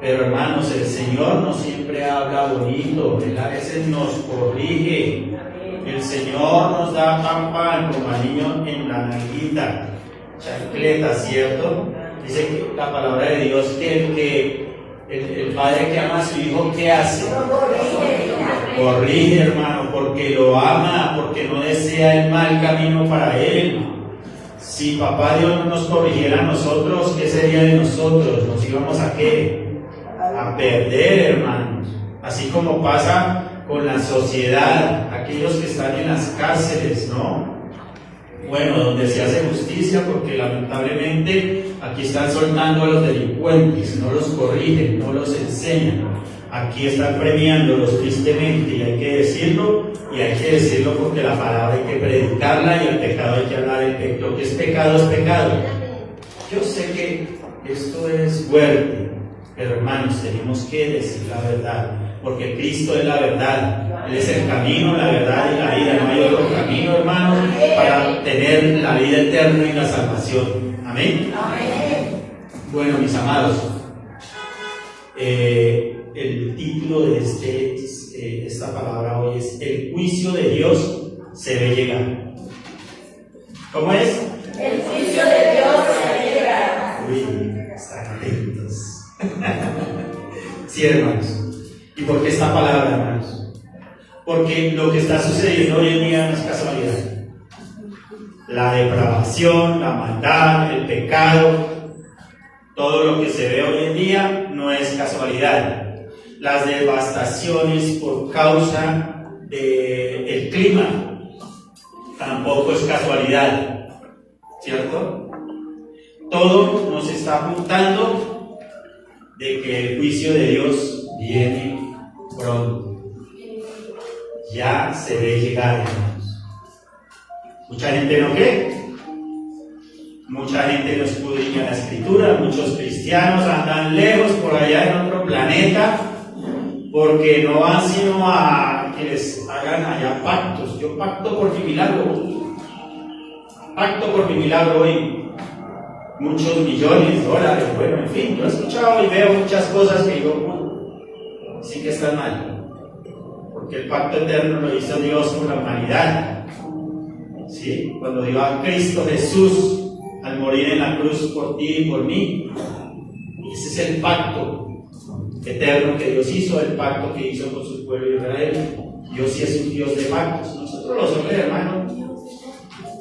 Pero hermanos, el Señor no siempre habla bonito, Él a veces nos corrige. El Señor nos da pan como a niños en la nalguita, chancleta, ¿cierto? Dice que la palabra de Dios que el padre que ama a su hijo, ¿qué hace? Corrige, hermano, porque lo ama, porque no desea el mal camino para él. Si papá Dios no nos corrigiera a nosotros, ¿qué sería de nosotros? ¿Nos íbamos a qué? A perder, hermanos. Así como pasa con la sociedad, aquellos que están en las cárceles, ¿no? Bueno, donde se hace justicia, porque lamentablemente aquí están soltando a los delincuentes, no los corrigen, no los enseñan. Aquí están premiándolos tristemente, y hay que decirlo porque la palabra hay que predicarla y el pecado hay que hablar. Lo que es pecado es pecado. Yo sé que esto es fuerte, pero hermanos, tenemos que decir la verdad, porque Cristo es la verdad. Él es el camino, la verdad y la vida. No hay otro camino, hermanos, para tener la vida eterna y la salvación. Amén. Bueno, mis amados, el título de esta palabra hoy es: el juicio de Dios se ve llegar. ¿Cómo es? El juicio de Dios se ve llegar. Uy, están atentos. Sí, hermanos. ¿Y por qué esta palabra, hermanos? Porque lo que está sucediendo hoy en día no es casualidad. La depravación, la maldad, el pecado, todo lo que se ve hoy en día no es casualidad. Las devastaciones por causa del clima tampoco es casualidad, ¿cierto? Todo nos está apuntando de que el juicio de Dios viene pronto. Ya se ve llegar, hermanos. Mucha gente no cree. Mucha gente no escudriña la escritura. Muchos cristianos andan lejos por allá en otro planeta, porque no van sino a que les hagan allá pactos. Yo pacto por mi milagro. Pacto por mi milagro hoy. Muchos millones de dólares. Bueno, en fin, yo he escuchado y veo muchas cosas que digo, sí que están mal. Porque el pacto eterno lo hizo Dios con la humanidad. ¿Sí? Cuando dio a Cristo Jesús al morir en la cruz por ti y por mí. Ese es el pacto eterno que Dios hizo, el pacto que hizo con su pueblo Israel. Dios sí es un Dios de pactos. Nosotros los hombres, hermanos,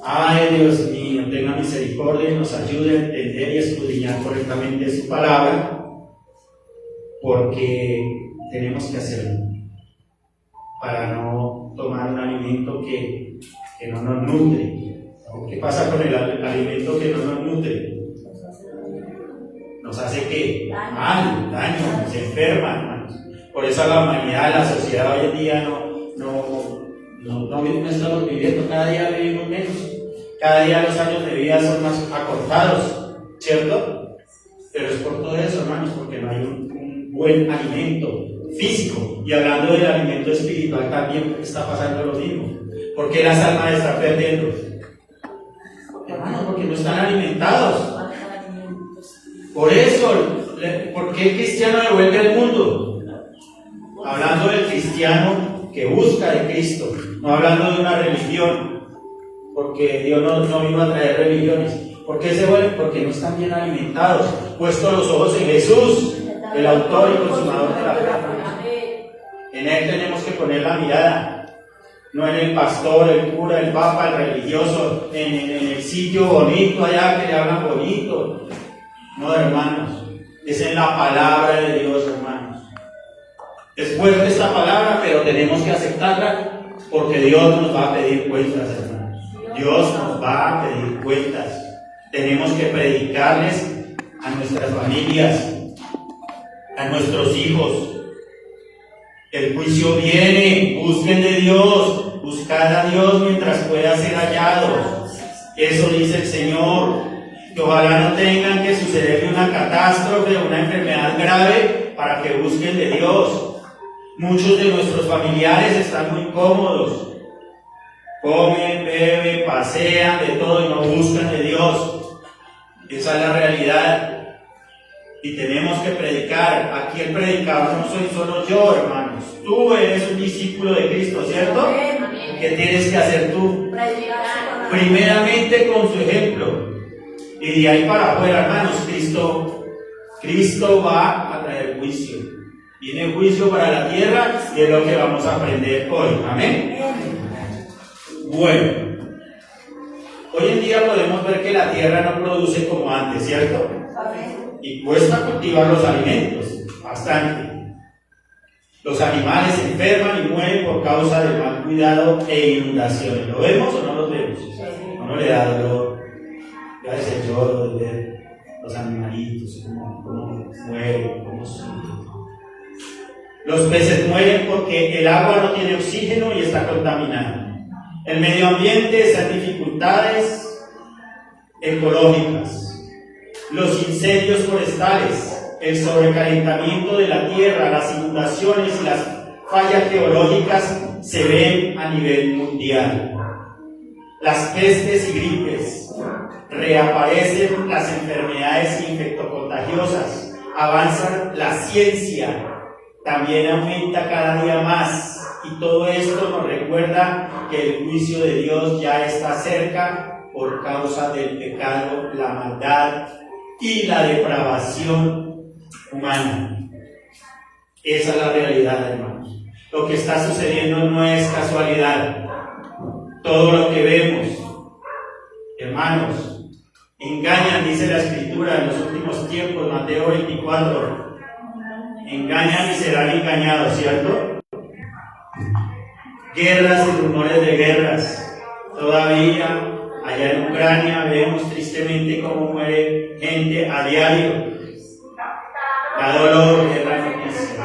ay, Dios mío, tenga misericordia y nos ayude a entender y escudriñar correctamente su palabra, porque tenemos que hacerlo para no tomar un alimento que no nos nutre. ¿Qué pasa con el alimento que no nos nutre? Nos hace ¿qué? Mal, daño, nos enferma, hermanos. Por eso la humanidad, la sociedad hoy en día no estamos viviendo, cada día vivimos menos. Cada día los años de vida son más acortados, ¿cierto? Pero es por todo eso, hermanos, porque no hay un buen alimento físico. Y hablando del alimento espiritual también está pasando lo mismo. ¿Por qué las almas están perdiendo? Hermanos, porque no están alimentados. Por eso, ¿por qué el cristiano devuelve al mundo? Hablando del cristiano que busca de Cristo, no hablando de una religión, porque Dios no vino a traer religiones. ¿Por qué se vuelven? Porque no están bien alimentados, puestos los ojos en Jesús, el autor y consumador de la fe. En Él tenemos que poner la mirada. No en el pastor, el cura, el papa, el religioso, en el sitio bonito allá que le hablan bonito. No, hermanos, es en la palabra de Dios, hermanos. Es fuerte esta palabra, pero tenemos que aceptarla, porque Dios nos va a pedir cuentas, hermanos. Dios nos va a pedir cuentas. Tenemos que predicarles a nuestras familias, a nuestros hijos. El juicio viene, busquen de Dios, buscad a Dios mientras pueda ser hallado. Eso dice el Señor, que ojalá no tengan que sucederle una catástrofe, una enfermedad grave, para que busquen de Dios. Muchos de nuestros familiares están muy cómodos, comen, beben, pasean, de todo y no buscan de Dios. Esa es la realidad. y tenemos que predicar. Aquí el predicador no soy solo yo, hermanos. Tú eres un discípulo de Cristo, ¿cierto? ¿Qué tienes que hacer tú? Primeramente con su ejemplo. Y de ahí para afuera, hermanos, Cristo va a traer juicio. Viene juicio para la tierra y es lo que vamos a aprender hoy. Amén. Bueno, hoy en día podemos ver que la tierra no produce como antes, ¿cierto? Y cuesta cultivar los alimentos, bastante. Los animales se enferman y mueren por causa del mal cuidado e inundaciones. ¿Lo vemos o no lo vemos? ¿O no le da dolor? Ya es el lloro de ver los animalitos, cómo mueren, cómo sufren. Los peces mueren porque el agua no tiene oxígeno y está contaminada. El medio ambiente está en dificultades ecológicas. Los incendios forestales, el sobrecalentamiento de la tierra, las inundaciones y las fallas geológicas se ven a nivel mundial. Las pestes y gripes, reaparecen las enfermedades infectocontagiosas, avanza la ciencia, también aumenta cada día más, y todo esto nos recuerda que el juicio de Dios ya está cerca por causa del pecado, la maldad y la depravación humana. Esa es la realidad, hermanos. Lo que está sucediendo no es casualidad. Todo lo que vemos, hermanos, engañan, dice la Escritura en los últimos tiempos, Mateo 24, engañan y serán engañados, ¿cierto? Guerras y rumores de guerras. Todavía allá en Ucrania vemos tristemente cómo muere gente a diario. Da dolor ver las noticias.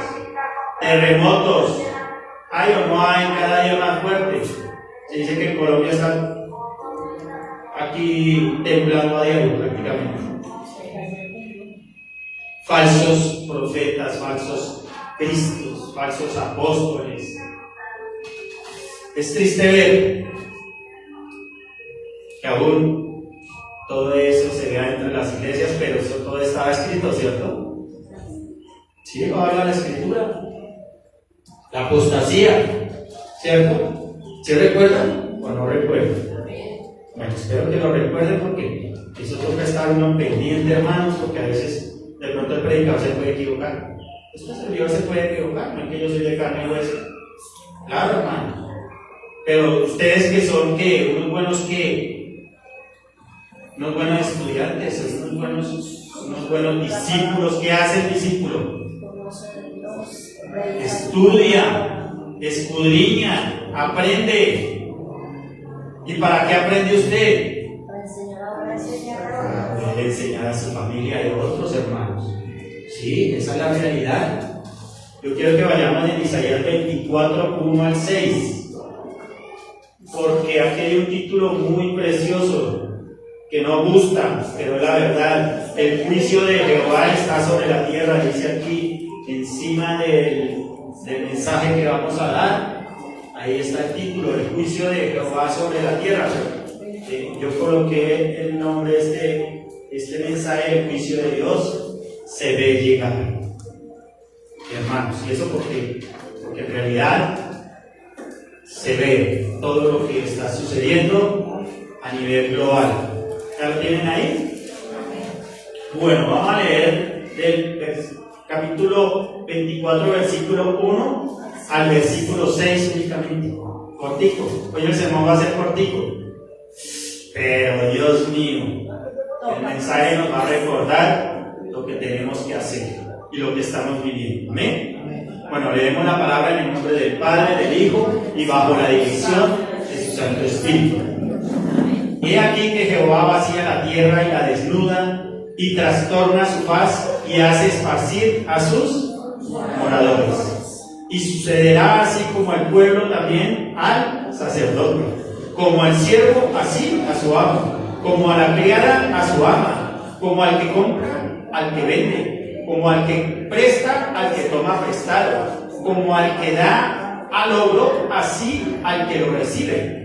Terremotos, hay o no hay, cada día más fuertes. Se dice que en Colombia está aquí temblando a diario prácticamente. Falsos profetas, falsos cristos, falsos apóstoles. Es triste ver que aún todo eso se vea entre las iglesias, pero eso todo estaba escrito, ¿cierto? ¿Sí llegó a hablar la Escritura? La apostasía, ¿cierto? ¿Sí recuerdan o no recuerdan? Bueno, espero que lo recuerden porque eso toca estar uno pendiente, hermanos, porque a veces de pronto el predicador se puede equivocar. Este servidor se puede equivocar, no es que yo soy de carne y hueso. Claro, hermano. Pero ustedes que son unos buenos estudiantes, unos buenos discípulos. ¿Qué hace el discípulo? Estudia, escudriña, aprende. ¿Y para qué aprende usted? Para poder enseñar a su familia y a otros hermanos. Sí, esa es la realidad. Yo quiero que vayamos en Isaías 24, 1 al 6. Porque aquí hay un título muy precioso que no gusta, pero es la verdad. El juicio de Jehová está sobre la tierra, dice aquí, encima del mensaje que vamos a dar. Ahí está el título, el juicio de Jehová sobre la tierra. Yo coloqué el nombre de este mensaje, el juicio de Dios se ve llegar. Hermanos, y eso porque en realidad se ve todo lo que está sucediendo a nivel global. ¿Ya lo tienen ahí? Bueno, vamos a leer del capítulo 24, versículo 1 al versículo 6 únicamente. Cortico. Hoy el sermón va a ser cortico. Pero Dios mío, el mensaje nos va a recordar lo que tenemos que hacer y lo que estamos viviendo. Amén. Bueno, leemos la palabra en el nombre del Padre, del Hijo y bajo la dirección de su Santo Espíritu. He aquí que Jehová vacía la tierra y la desnuda y trastorna su faz y hace esparcir a sus moradores. Y sucederá así como al pueblo también al sacerdote, como al siervo así a su amo, como a la criada a su ama, como al que compra al que vende, como al que presta al que toma prestado, como al que da al obro, así al que lo recibe.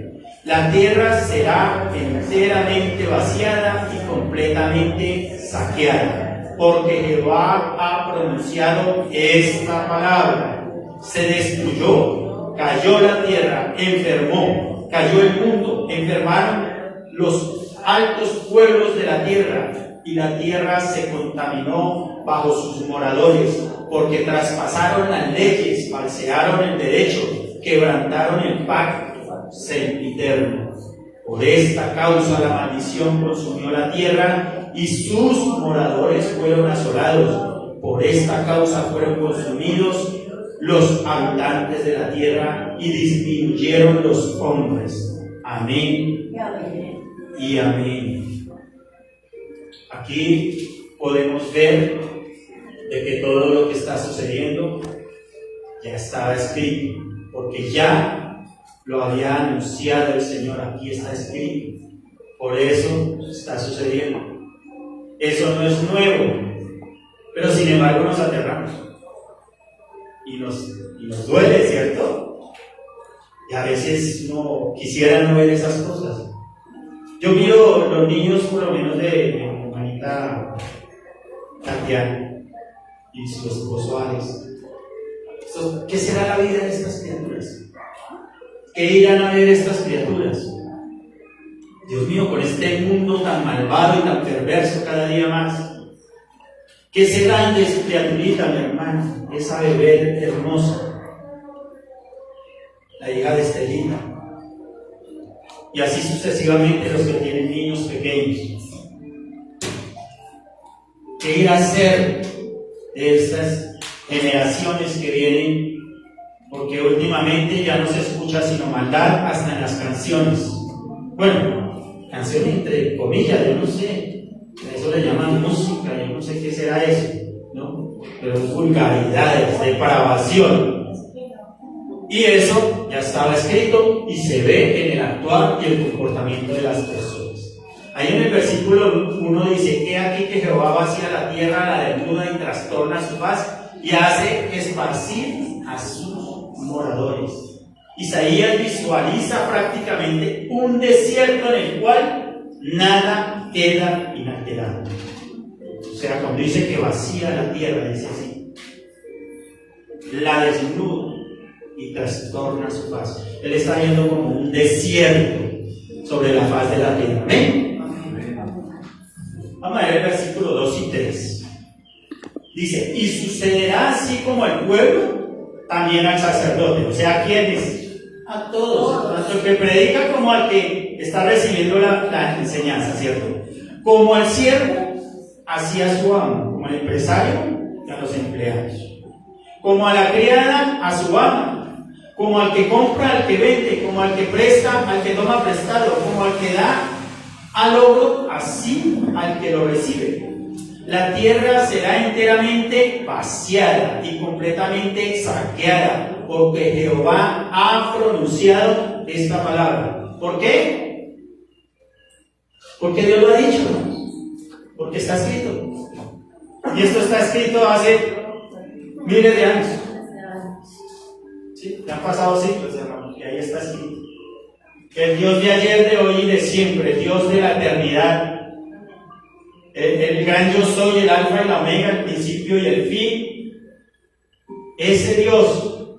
La tierra será enteramente vaciada y completamente saqueada. porque Jehová ha pronunciado esta palabra. Se destruyó, cayó la tierra, enfermó, cayó el mundo, enfermaron los altos pueblos de la tierra, y la tierra se contaminó bajo sus moradores, porque traspasaron las leyes, falsearon el derecho, quebrantaron el pacto sempiterno. Por esta causa la maldición consumió la tierra y sus moradores fueron asolados. Por esta causa fueron consumidos los habitantes de la tierra y disminuyeron los hombres. Amén y amén. Aquí podemos ver de que todo lo que está sucediendo ya estaba escrito, porque ya lo había anunciado el Señor. Aquí está escrito, por eso está sucediendo. Eso no es nuevo, pero sin embargo nos aterramos y nos duele, ¿cierto? Y a veces no quisiera no ver esas cosas. Yo miro los niños, por lo menos de mi hermanita Tatiana y su esposo Alex. ¿Qué será la vida de estas criaturas? ¿Qué irán a ver estas criaturas? Dios mío, con este mundo tan malvado y tan perverso cada día más. ¿Qué será de su criaturita, mi hermano? Esa bebé hermosa, la hija de Estelita. Y así sucesivamente los que tienen niños pequeños. ¿Qué irá a ser de estas generaciones que vienen? Porque últimamente ya no se escucha sino maldad hasta en las canciones. Bueno, canciones entre comillas, yo no sé, a eso le llaman música, yo no sé qué será eso, ¿no? Pero vulgaridades, depravación. Y eso ya estaba escrito y se ve en el actuar y el comportamiento de las personas. Ahí en el versículo 1 dice: he aquí que Jehová vacía la tierra, la desnuda y trastorna su faz y hace esparcir a sus moradores. Isaías visualiza prácticamente un desierto en el cual nada queda inalterado. O sea, cuando dice que vacía la tierra, dice así: la desnuda y trastorna su faz. Él está viendo como un desierto sobre la faz de la tierra. ¿Amén? Vamos a ver el versículo 2 y 3. Dice: y sucederá así como al pueblo, también al sacerdote. O sea, ¿a quiénes? A todos, tanto el que predica como al que está recibiendo la enseñanza, ¿cierto? Como al siervo, así a su amo, como al empresario, a los empleados. Como a la criada, a su amo, como al que compra, al que vende, como al que presta, al que toma prestado, como al que da al obro, así al que lo recibe. La tierra será enteramente vaciada y completamente saqueada, porque Jehová ha pronunciado esta palabra. ¿Por qué? Porque Dios lo ha dicho, porque está escrito. Y esto está escrito hace miles de años. ¿Sí? Ya han pasado siglos, hermanos, y ahí está escrito. El Dios de ayer, de hoy y de siempre, el Dios de la eternidad, el gran yo soy, el alfa y la omega, el principio y el fin. Ese Dios,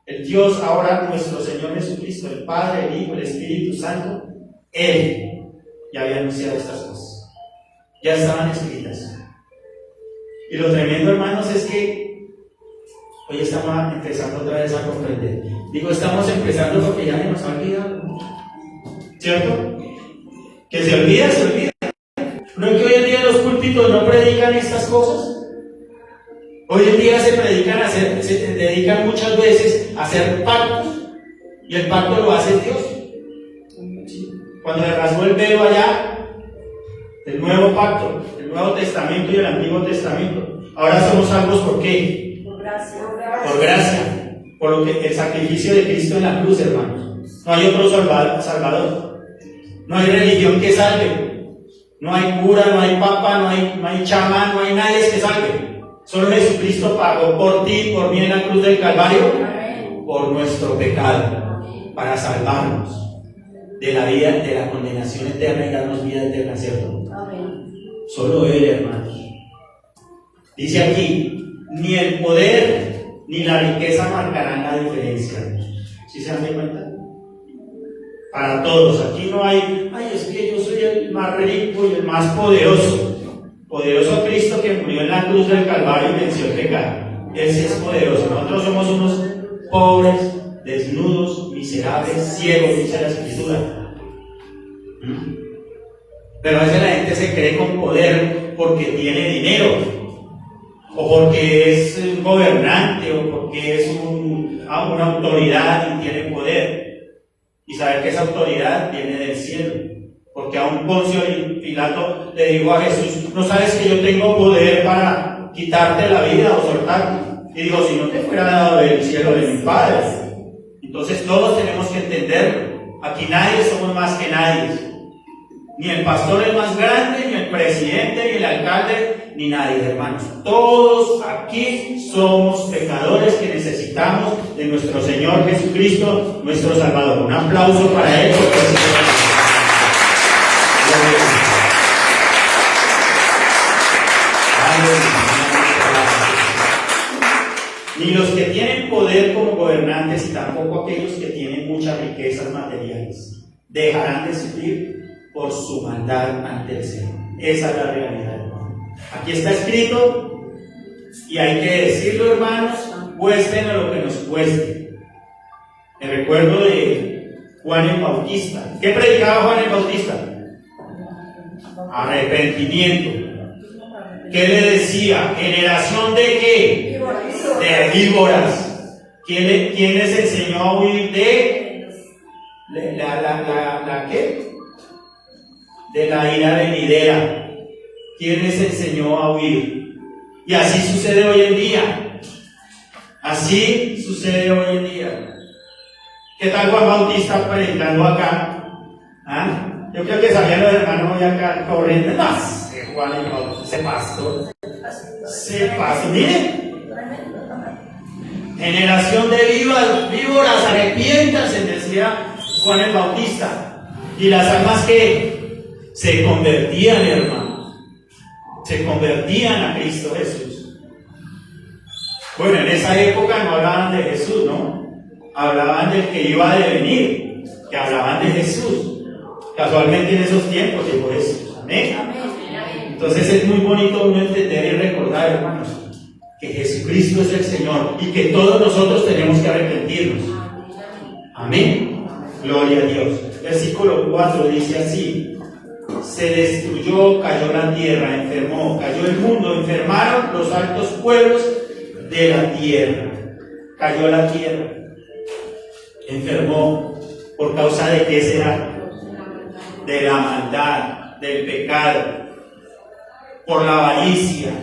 el Dios ahora nuestro Señor Jesucristo, el Padre, el Hijo, el Espíritu Santo, Él ya había anunciado estas cosas, ya estaban escritas. Y lo tremendo, hermanos, es que hoy estamos empezando otra vez a comprender. Digo, estamos empezando porque ya se nos ha olvidado, ¿cierto? Que se olvida, se olvida. ¿No es que hoy en día los púlpitos no predican estas cosas? Hoy en día se dedican muchas veces a hacer pactos, y el pacto lo hace Dios. Cuando le rasgó el velo allá del nuevo pacto, el Nuevo Testamento y el Antiguo Testamento, ahora somos salvos ¿por qué? Por gracia. Por gracia, por lo que el sacrificio de Cristo en la cruz, hermanos. No hay otro salvador, no hay religión que salve. No hay cura, no hay papa, no hay chamán, no hay nadie que salve. Solo Jesucristo pagó por ti, por mí en la cruz del Calvario, por nuestro pecado, para salvarnos de la vida, de la condenación eterna y darnos vida eterna, ¿cierto? Solo Él, hermanos. Dice aquí, ni el poder ni la riqueza marcarán la diferencia. ¿Sí se dan cuenta? Para todos, aquí no hay, ay, es que yo soy el más rico y el más poderoso. Poderoso Cristo que murió en la cruz del Calvario y venció el pecado. Ese es poderoso. Nosotros somos unos pobres, desnudos, miserables, ciegos, dice la Escritura. Pero a veces la gente se cree con poder porque tiene dinero, o porque es un gobernante, o porque es una autoridad y tiene poder. Y saber que esa autoridad viene del cielo. Porque a un Poncio Pilato le dijo a Jesús: ¿no sabes que yo tengo poder para quitarte la vida o soltarte? Y dijo: si no te fuera dado del cielo de mi Padre. Entonces todos tenemos que entenderlo. Aquí nadie somos más que nadie. Ni el pastor es más grande, ni el presidente, ni el alcalde, ni nadie, hermanos. Todos aquí somos pecadores que necesitamos de nuestro Señor Jesucristo, nuestro Salvador. Un aplauso para Él. Ni los que tienen poder como gobernantes y tampoco aquellos que tienen muchas riquezas materiales dejarán de sufrir por su maldad ante el Señor. Esa es la realidad, hermano. Aquí está escrito y hay que decirlo, hermanos, cuesten a lo que nos cueste. Me recuerdo de Juan el Bautista. ¿Qué predicaba Juan el Bautista? Arrepentimiento. ¿Qué le decía? ¿Generación de qué? De víboras. ¿Quién les enseñó a huir de la qué? De la ira venidera. ¿Quién les enseñó a huir? Y así sucede hoy en día. Así sucede hoy en día. ¿Qué tal Juan Bautista predicando acá? ¿Ah? Yo creo que sabían los hermanos hoy acá corriendo. No, Juan el Bautista, ese pastor, miren. Generación de víboras, arrepiéntanse, decía Juan el Bautista. Y las almas que se convertían, hermanos, se convertían a Cristo Jesús. Bueno, en esa época no hablaban de Jesús, ¿no? Hablaban del que iba a devenir, que hablaban de Jesús. Casualmente en esos tiempos llegó Jesús. Amén. Entonces es muy bonito uno entender y recordar, hermanos, que Jesucristo es el Señor y que todos nosotros tenemos que arrepentirnos. Amén. Gloria a Dios. Versículo 4 dice así: se destruyó, cayó la tierra, enfermó, cayó el mundo, enfermaron los altos pueblos de la tierra. Cayó la tierra, enfermó. ¿Por causa de qué será? De la maldad, del pecado, por la avaricia.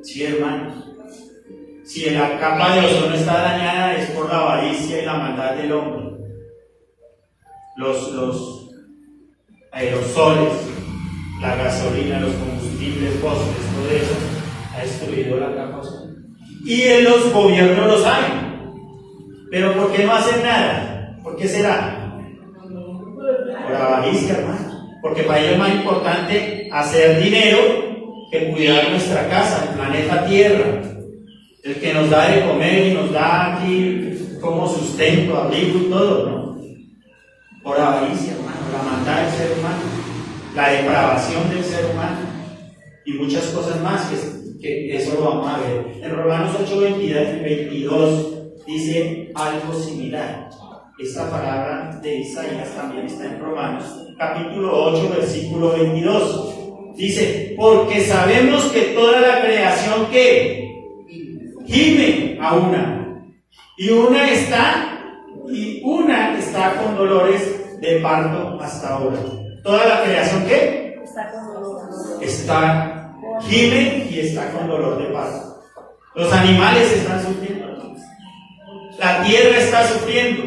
Sí, hermanos. Si la capa de ozono está dañada es por la avaricia y la maldad del hombre. Los aerosoles, la gasolina, los combustibles fósiles, todo eso ha destruido la capa de ozono. Y en los gobiernos lo saben. Pero ¿por qué no hacen nada? ¿Por qué será? Por avaricia, hermano. Porque para ellos es más importante hacer dinero que cuidar nuestra casa, el planeta Tierra, el que nos da de comer y nos da aquí como sustento, abrigo y todo, ¿no? Por avaricia, hermano, la maldad del ser humano, la depravación del ser humano y muchas cosas más que eso lo vamos a ver. En Romanos 8:22 dice algo similar. Esta palabra de Isaías también está en Romanos, capítulo 8, versículo 22. Dice: porque sabemos que toda la creación que gime a una, y una está con dolores de parto hasta ahora. Toda la creación que está gime y está con dolor de parto. Los animales están sufriendo, la tierra está sufriendo.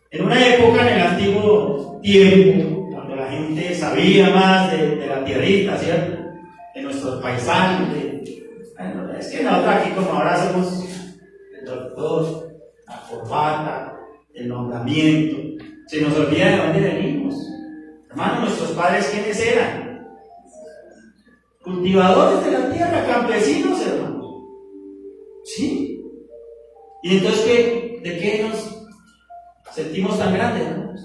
En una época, en el antiguo tiempo, cuando la gente sabía más de la tierrita, ¿cierto? De nuestros paisanos, bueno, es que nosotros aquí como ahora somos el doctor, la corbata, el nombramiento, se nos olvida de dónde venimos. Hermano, nuestros padres, ¿quiénes eran? cultivadores de la tierra, campesinos, hermanos. ¿Sí? Y entonces, ¿de qué nos sentimos tan grandes, hermanos?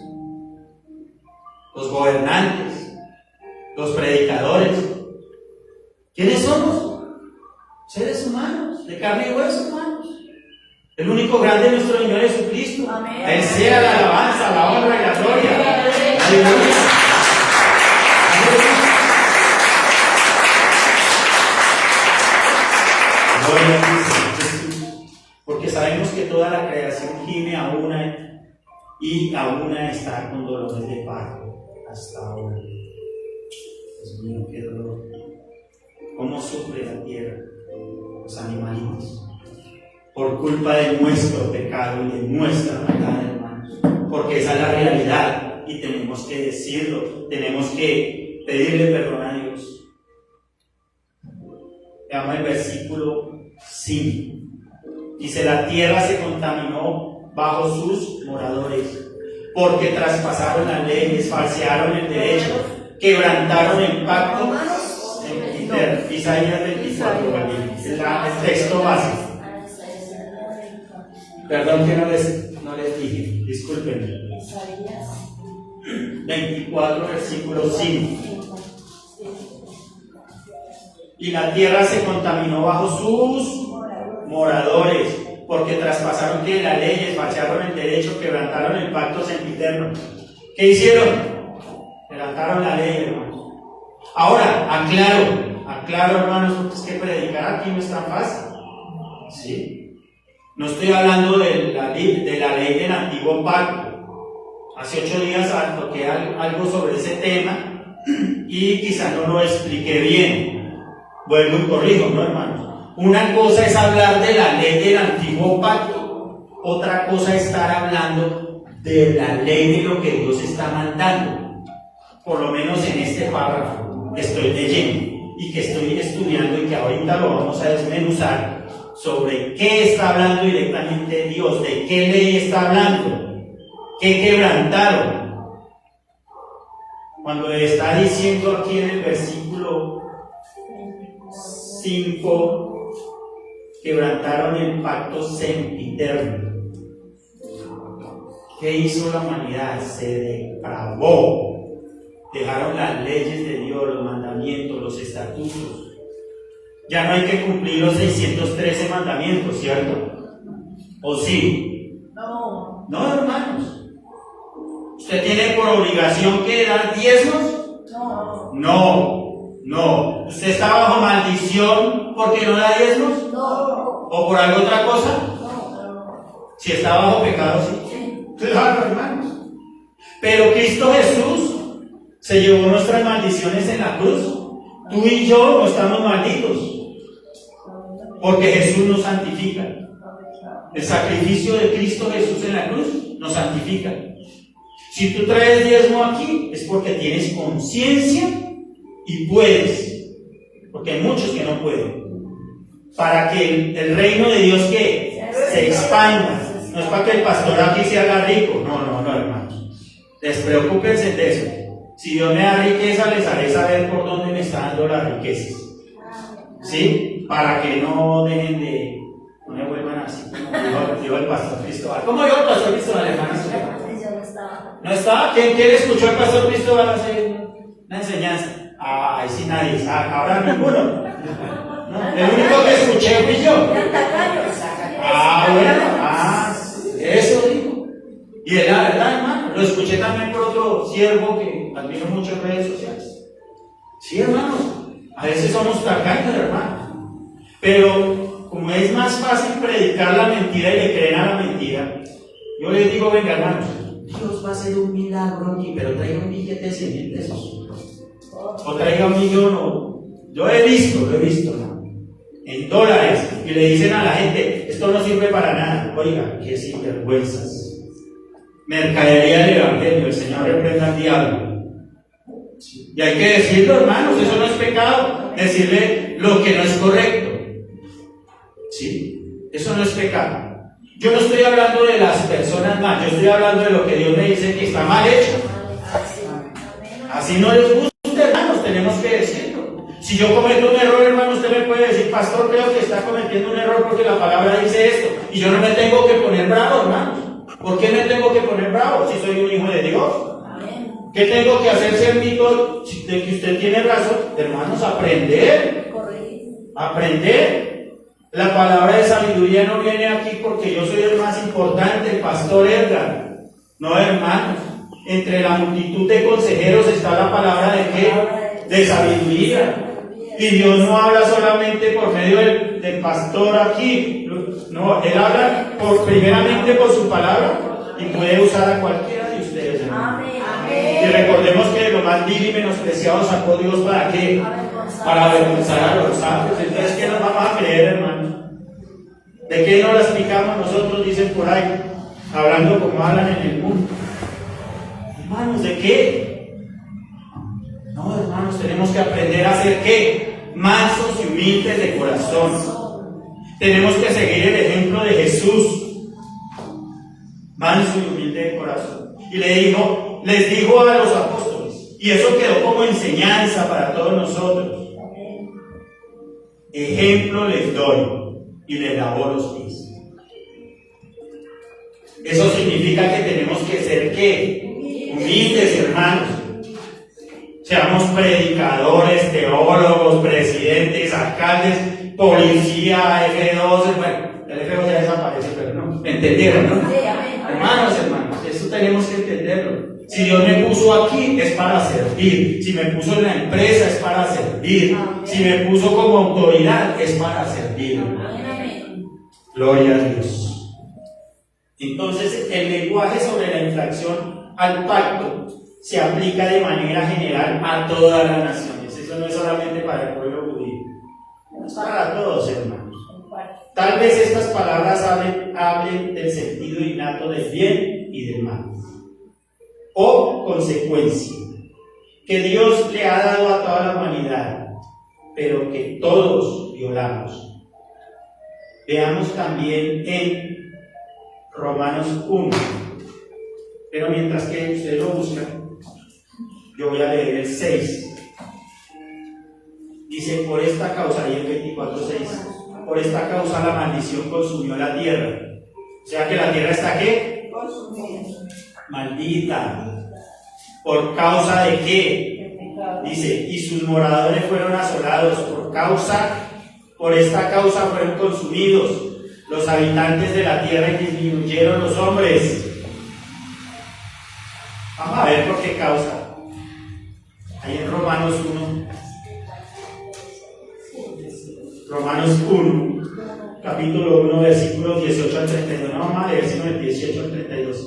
Los gobernantes, los predicadores. ¿Quiénes somos? Seres humanos, de carne y hueso, hermanos. El único grande es nuestro Señor Jesucristo. Amén. A Él sea la alabanza, la honra y la gloria. Aleluya. Gloria a Jesús. Porque sabemos que toda la creación gime a una y a una está con dolores de parto hasta ahora. Dios mío, qué dolor. ¿Cómo sufre la tierra, los animalitos? Por culpa de nuestro pecado y de nuestra maldad, hermanos. Porque esa es la realidad y tenemos que decirlo, tenemos que pedirle perdón a Dios. Veamos el versículo 5. Dice: la tierra se contaminó bajo sus moradores, porque traspasaron las leyes, falsearon el derecho, quebrantaron el pacto. Isaías 24, el texto básico. Perdón que no les dije, discúlpenme. 24, versículo 5. Y la tierra se contaminó bajo sus moradores, porque traspasaron que las leyes, falsearon el derecho, quebrantaron el pacto sempiterno. ¿Qué hicieron? Quebrantaron la ley, hermanos. Ahora, aclaro, hermanos, porque es que predicar aquí no es tan fácil. ¿Sí? No estoy hablando de la ley del antiguo pacto. Hace 8 días toqué algo sobre ese tema y quizá no lo expliqué bien. Vuelvo y corrijo, ¿no, hermanos? Una cosa es hablar de la ley del antiguo pacto, otra cosa es estar hablando de la ley de lo que Dios está mandando. Por lo menos en este párrafo que estoy leyendo y que estoy estudiando y que ahorita lo vamos a desmenuzar. Sobre qué está hablando directamente Dios, de qué ley está hablando, qué quebrantaron. Cuando está diciendo aquí en el versículo 5, quebrantaron el pacto sempiterno. ¿Qué hizo la humanidad? Se depravó. Dejaron las leyes de Dios, los mandamientos, los estatutos. Ya no hay que cumplir los 613 mandamientos, ¿cierto? ¿O sí? No. No, hermanos. ¿Usted tiene por obligación que dar diezmos? No. ¿Usted está bajo maldición porque no da diezmos? No. ¿O por alguna otra cosa? No. Si está bajo pecado, sí. Claro, hermanos. Pero Cristo Jesús se llevó nuestras maldiciones en la cruz. Tú y yo no estamos malditos. Porque Jesús nos santifica. El sacrificio de Cristo Jesús en la cruz nos santifica. Si tú traes diezmo aquí, es porque tienes conciencia y puedes. Porque hay muchos que no pueden. Para que el reino de Dios que se expanda. No es para que el pastor aquí se haga rico. No, hermanos. Despreocúpense de eso. Si Dios me da riqueza, les haré saber por dónde me está dando las riquezas. ¿Sí? Para que no dejen de... No me vuelvan así como dijo el pastor Cristóbal. ¿Cómo dijo el pastor Cristóbal, hermanos? ¿No estaba? ¿Quién escuchó al pastor Cristóbal hacer una enseñanza? Ahí sí nadie. Ahora ninguno. ¿No? El único que escuché fui yo. Bueno. Eso dijo. Y es la verdad, hermano. Lo escuché también por otro siervo que admiro mucho en redes sociales. Sí, hermanos. A veces somos tacaños, hermano. Pero como es más fácil predicar la mentira y le creen a la mentira, yo les digo, venga, hermanos, Dios va a hacer un milagro aquí, pero traiga un billete de 100,000 pesos. O traiga 1,000,000, o... Yo lo he visto, ¿no? En dólares, y le dicen a la gente, esto no sirve para nada. Oiga, qué sinvergüenzas. Mercadería del Evangelio, el Señor reprenda al diablo. Y hay que decirlo, hermanos, eso no es pecado, decirle lo que no es correcto. ¿Sí? Eso no es pecado. Yo no estoy hablando de las personas mal, yo estoy hablando de lo que Dios me dice que está mal hecho. Así no les gusta, hermanos, tenemos que decirlo. Si Si yo cometo un error, hermano, usted me puede decir, pastor, creo que está cometiendo un error porque la palabra dice esto. Y yo no me tengo que poner bravo, hermano. ¿Por qué me tengo que poner bravo si soy un hijo de Dios? ¿Qué tengo que hacer si admito de que usted tiene razón? Hermanos, aprender. Aprender. La palabra de sabiduría no viene aquí porque yo soy el más importante, el pastor Edgar. No, hermanos. Entre la multitud de consejeros está la palabra de qué? De sabiduría. Y Dios no habla solamente por medio del pastor aquí. No, Él habla primeramente por su palabra y puede usar a cualquiera de ustedes, hermanos. Y recordemos que lo más vil y menospreciado sacó Dios ¿para qué? Para avergonzar a los santos. Entonces, ¿qué nos vamos a creer, hermanos? ¿De qué nos las picamos nosotros? Dicen por ahí, hablando como hablan en el mundo. Hermanos, ¿de qué? No, hermanos, tenemos que aprender a ser ¿qué? Mansos y humildes de corazón. Tenemos que seguir el ejemplo de Jesús, manso y humilde de corazón. Y les dijo a los apóstoles, y eso quedó como enseñanza para todos nosotros. Ejemplo les doy, y les lavó los pies. Eso significa que tenemos que ser ¿qué? Humildes, hermanos. Seamos predicadores, teólogos, presidentes, alcaldes, policía, F12, bueno, el F12 ya desaparece, pero no, ¿entendieron, no? Hermanos, eso tenemos que entenderlo. Si Dios me puso aquí es para servir, si me puso en la empresa es para servir, si me puso como autoridad es para servir. Gloria a Dios. Entonces, el lenguaje sobre la infracción al pacto se aplica de manera general a todas las naciones. Eso no es solamente para el pueblo judío, es para todos, hermanos. Tal vez estas palabras hablen del sentido innato del bien y del mal, o consecuencia, que Dios le ha dado a toda la humanidad, pero que todos violamos. Veamos también en Romanos 1, pero mientras que ustedes lo buscan, yo voy a leer el 6. Dice, por esta causa, y el 24:6, por esta causa la maldición consumió la tierra. O sea que la tierra está ¿qué? Maldita. ¿Por causa de qué? Dice, y sus moradores fueron asolados. Por esta causa fueron consumidos los habitantes de la tierra y disminuyeron los hombres. Vamos a ver por qué causa. Ahí en Romanos 1, capítulo 1, versículos 18 al 32. No, vamos a leer sino el 18 al 32.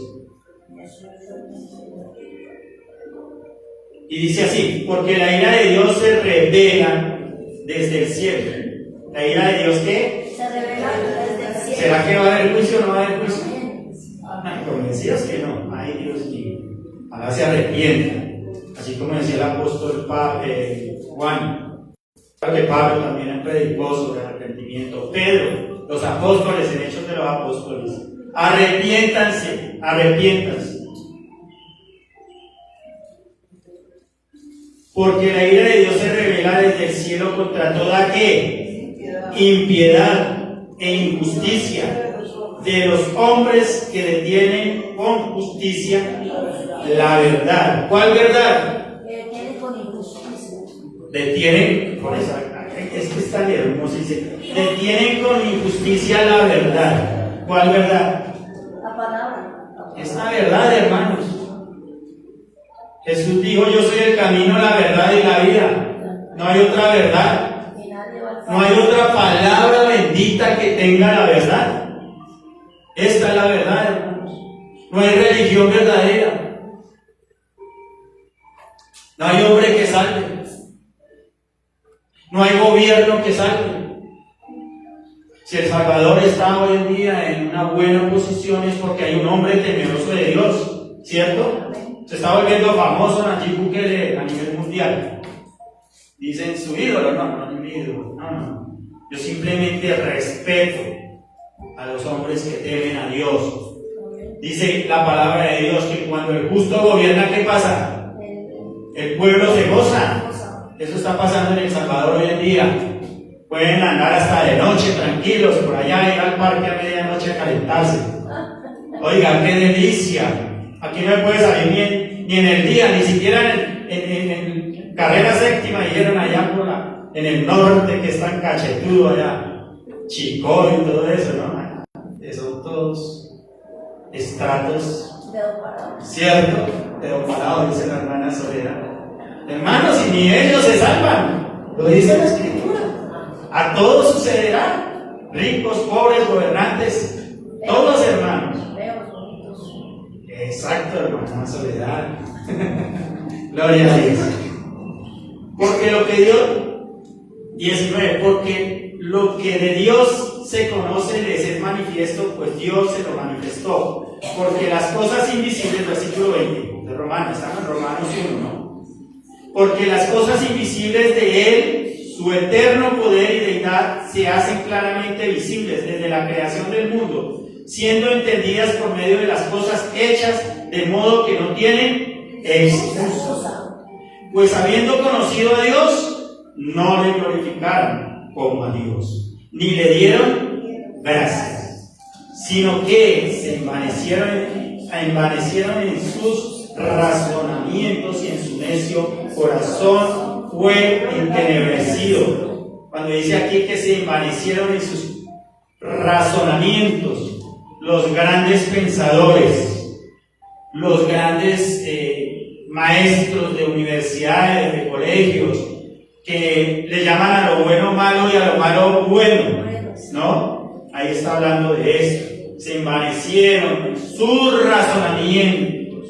Y dice así, porque la ira de Dios se revela desde el cielo. ¿La ira de Dios qué? Se revela desde el cielo. ¿Será que va a haber juicio o no va a haber juicio? Convencidos que no. Ay, Dios mío. Ahora se arrepientan. Así como decía el apóstol Juan. Claro que Pablo también predicó sobre el arrepentimiento. Pedro, los apóstoles en Hechos de los Apóstoles. Arrepiéntanse. Porque la ira de Dios se revela desde el cielo contra toda ¿qué? Impiedad e injusticia de los hombres que detienen con justicia la verdad. ¿Cuál verdad? Detienen con injusticia. Detienen, por esa, es que está hermoso, dice, detienen con injusticia la verdad. ¿Cuál verdad? La palabra. Es la verdad, hermanos. Jesús dijo, yo soy el camino, la verdad y la vida. No hay otra verdad. No hay otra palabra bendita que tenga la verdad. Esta es la verdad, hermanos. No hay religión verdadera. No hay hombre que salve. No hay gobierno que salve. Si El Salvador está hoy en día en una buena posición es porque hay un hombre temeroso de Dios, ¿cierto? Se está volviendo famoso Nayib Bukele a nivel mundial. Dicen su ídolo, no es mi ídolo, no. Yo simplemente respeto a los hombres que temen a Dios. Dice la palabra de Dios que cuando el justo gobierna, ¿qué pasa? El pueblo se goza. Eso está pasando en El Salvador hoy en día. Pueden andar hasta de noche tranquilos por allá, ir al parque a medianoche a calentarse. Oiga, qué delicia. Aquí no me puede salir ni en el día, ni siquiera en carrera séptima, dijeron allá en el norte, que es tan cachetudo allá, Chicó y todo eso, ¿no? Son todos estratos, ¿cierto? Dedo parado, dice la hermana Soledad. Hermanos, y ni ellos se salvan, lo dice la Escritura. A todos sucederá, ricos, pobres, gobernantes, todos hermanos. Exacto, hermana Soledad. Gloria a Dios. Porque lo que Dios, 19, porque lo que de Dios se conoce les es manifiesto, pues Dios se lo manifestó. Porque las cosas invisibles, versículo 20 de Romanos, estamos en Romanos 1, ¿no? Porque las cosas invisibles de Él, su eterno poder y deidad, se hacen claramente visibles desde la creación del mundo, siendo entendidas por medio de las cosas hechas, de modo que no tienen excusa. Pues habiendo conocido a Dios, no le glorificaron como a Dios, ni le dieron gracias, sino que se envanecieron en sus razonamientos y en su necio corazón fue entenebrecido. Cuando dice aquí que se envanecieron en sus razonamientos, los grandes pensadores, los grandes maestros de universidades, de colegios, que le llaman a lo bueno malo y a lo malo bueno, ¿no? Ahí está hablando de esto. Se envanecieron en sus razonamientos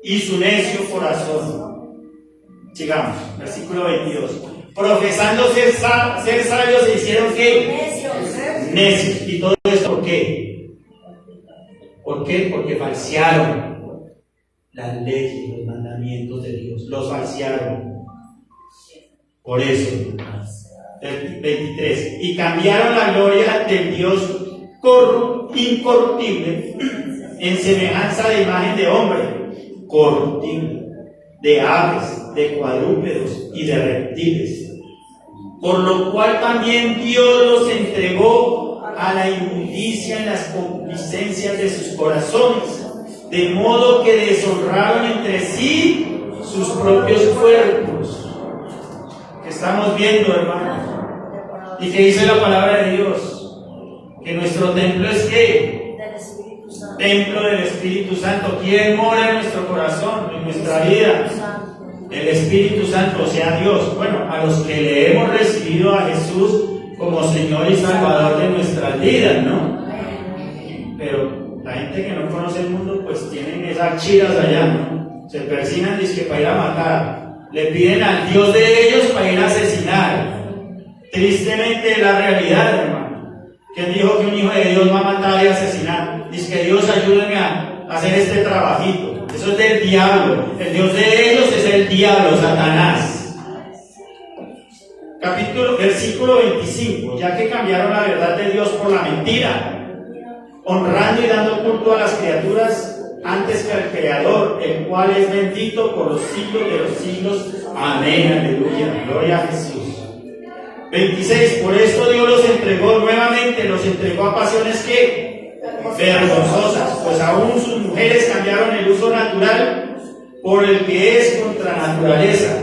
y su necio corazón. Sigamos, versículo 22. Profesando ser sabios, se hicieron ¿qué? Necios. ¿Y todo esto por qué? ¿Por qué? Porque falsearon las leyes, los mandamientos de Dios. Los falsearon. Por eso. 23. Y cambiaron la gloria del Dios incorruptible en semejanza de imagen de hombre corruptible, de aves, de cuadrúpedos y de reptiles, por lo cual también Dios los entregó a la inmundicia en las concupiscencias de sus corazones, de modo que deshonraron entre sí sus propios cuerpos. ¿Qué estamos viendo, hermanos? ¿Y qué dice la palabra de Dios? Que nuestro templo es ¿qué? Templo del Espíritu Santo. ¿Quién mora en nuestro corazón, en nuestra vida? El Espíritu Santo, o sea Dios. Bueno, a los que le hemos recibido a Jesús como Señor y Salvador de nuestras vidas, ¿no? Pero la gente que no conoce el mundo, pues tienen esas chiras allá, ¿no? Se persignan, dizque para ir a matar. Le piden al Dios de ellos para ir a asesinar. Tristemente es la realidad, hermano. ¿Quién dijo que un hijo de Dios va a matar y asesinar? Dice que Dios ayúdeme a hacer este trabajito. Eso es del diablo. El Dios de ellos es el diablo, Satanás. Versículo 25. Ya que cambiaron la verdad de Dios por la mentira, honrando y dando culto a las criaturas antes que al Creador, el cual es bendito por los siglos de los siglos. Amén, aleluya, gloria a Jesús. 26. Por esto Dios los entregó nuevamente, los entregó a pasiones que vergonzosas, pues aún sus mujeres cambiaron el uso natural por el que es contra naturaleza.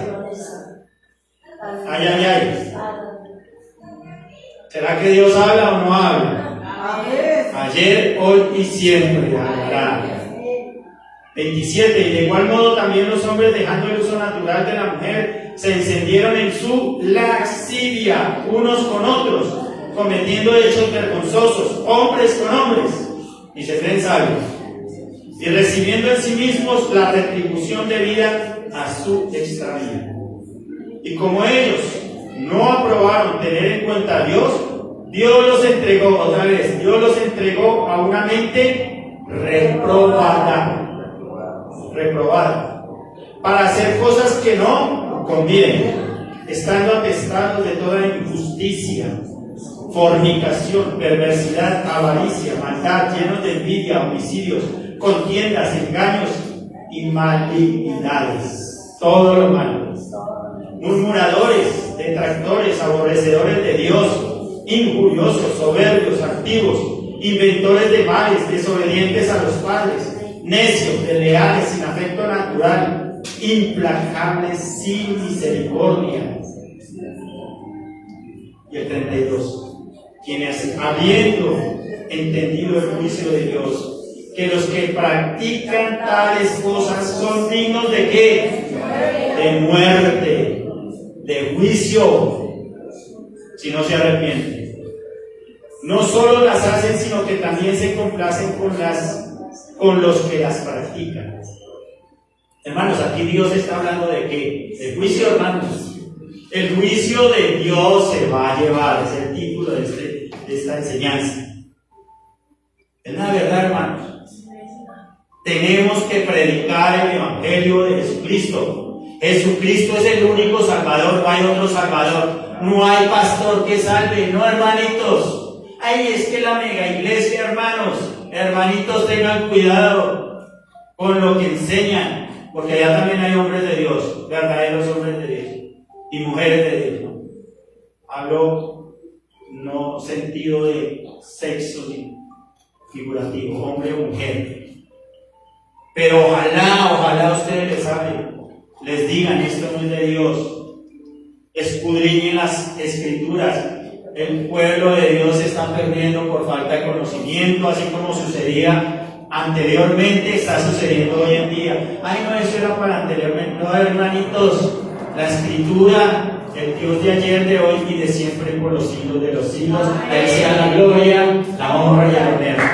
Ay, ay, ay. ¿Será que Dios habla o no habla? Ayer, hoy y siempre hablará. 27. Y de igual modo también los hombres, dejando el uso natural de la mujer, se encendieron en su lascivia unos con otros, cometiendo hechos vergonzosos, hombres con hombres, y se creen sabios, y recibiendo en sí mismos la retribución debida a su extravío. Y como ellos no aprobaron tener en cuenta a Dios, Dios los entregó, otra vez, Dios los entregó a una mente reprobada, para hacer cosas que no convienen, estando atestados de toda injusticia, fornicación, perversidad, avaricia, maldad, llenos de envidia, homicidios, contiendas, engaños y malignidades. Todo lo malo. murmuradores, detractores, aborrecedores de Dios, injuriosos, soberbios, altivos, inventores de males, desobedientes a los padres, necios, desleales, sin afecto natural, implacables, sin misericordia. Y el 32, quienes habiendo entendido el juicio de Dios, que los que practican tales cosas son dignos ¿de qué? De muerte, de juicio, si no se arrepienten. No solo las hacen, sino que también se complacen con los que las practican. Hermanos, aquí Dios está hablando de qué? De juicio, hermanos. El juicio de Dios se va a llevar, es el título de esta enseñanza. Es la verdad, hermanos. Tenemos que predicar el Evangelio de Jesucristo. Jesucristo es el único Salvador, no hay otro Salvador. No hay pastor que salve, no, hermanitos. Ay, es que la mega iglesia, hermanitos, tengan cuidado con lo que enseñan, porque allá también hay hombres de Dios, verdaderos hombres de Dios y mujeres de Dios. Hablo no sentido de sexo figurativo, hombre o mujer. Pero ojalá ustedes les digan, esto no es de Dios. Escudriñen las escrituras. El pueblo de Dios se está perdiendo por falta de conocimiento, así como sucedía anteriormente, está sucediendo hoy en día. Ay, no, eso era para anteriormente. No, hermanitos, la escritura, el Dios de ayer, de hoy y de siempre, por los siglos de los siglos. A Él sea la gloria, la honra y el honor.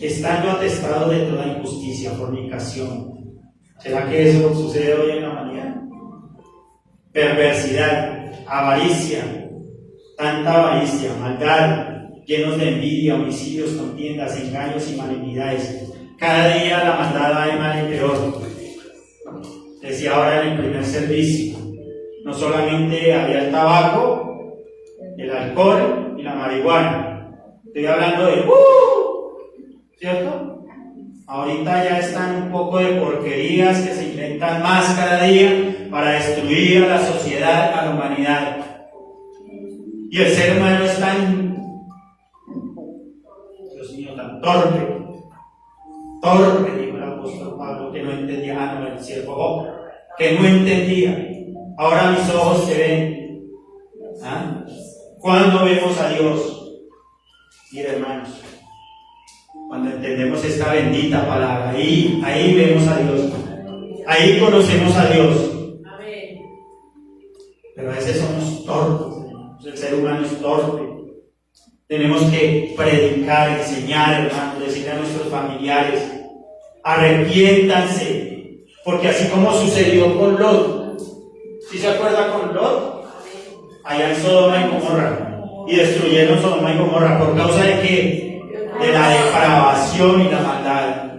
Estando atestado de toda injusticia, fornicación. ¿Será que eso sucede hoy en la mañana? Perversidad, avaricia, tanta avaricia, maldad, llenos de envidia, homicidios, contiendas, engaños y malignidades. Cada día la maldad va de mal en peor. Decía ahora en el primer servicio, no solamente había el tabaco, el alcohol y la marihuana. Estoy hablando de ¿cierto? Ahorita ya están un poco de porquerías que se inventan más cada día para destruir a la sociedad, a la humanidad. Y el ser humano es tan, Dios mío, tan torpe, dijo el apóstol Pablo, que no entendía, el siervo Job, que no entendía. Ahora mis ojos se ven. ¿Ah? ¿Cuándo vemos a Dios? Mira, hermanos, cuando entendemos esta bendita palabra, ahí vemos a Dios, ahí conocemos a Dios. Pero a veces somos torpes, el ser humano es torpe. Tenemos que predicar, enseñar, hermanos, decirle a nuestros familiares, arrepiéntanse, porque así como sucedió con Lot, ¿sí se acuerda con Lot? Allá en Sodoma y Gomorra, y destruyeron Sodoma y Gomorra, ¿por causa de qué? De la depravación y la maldad.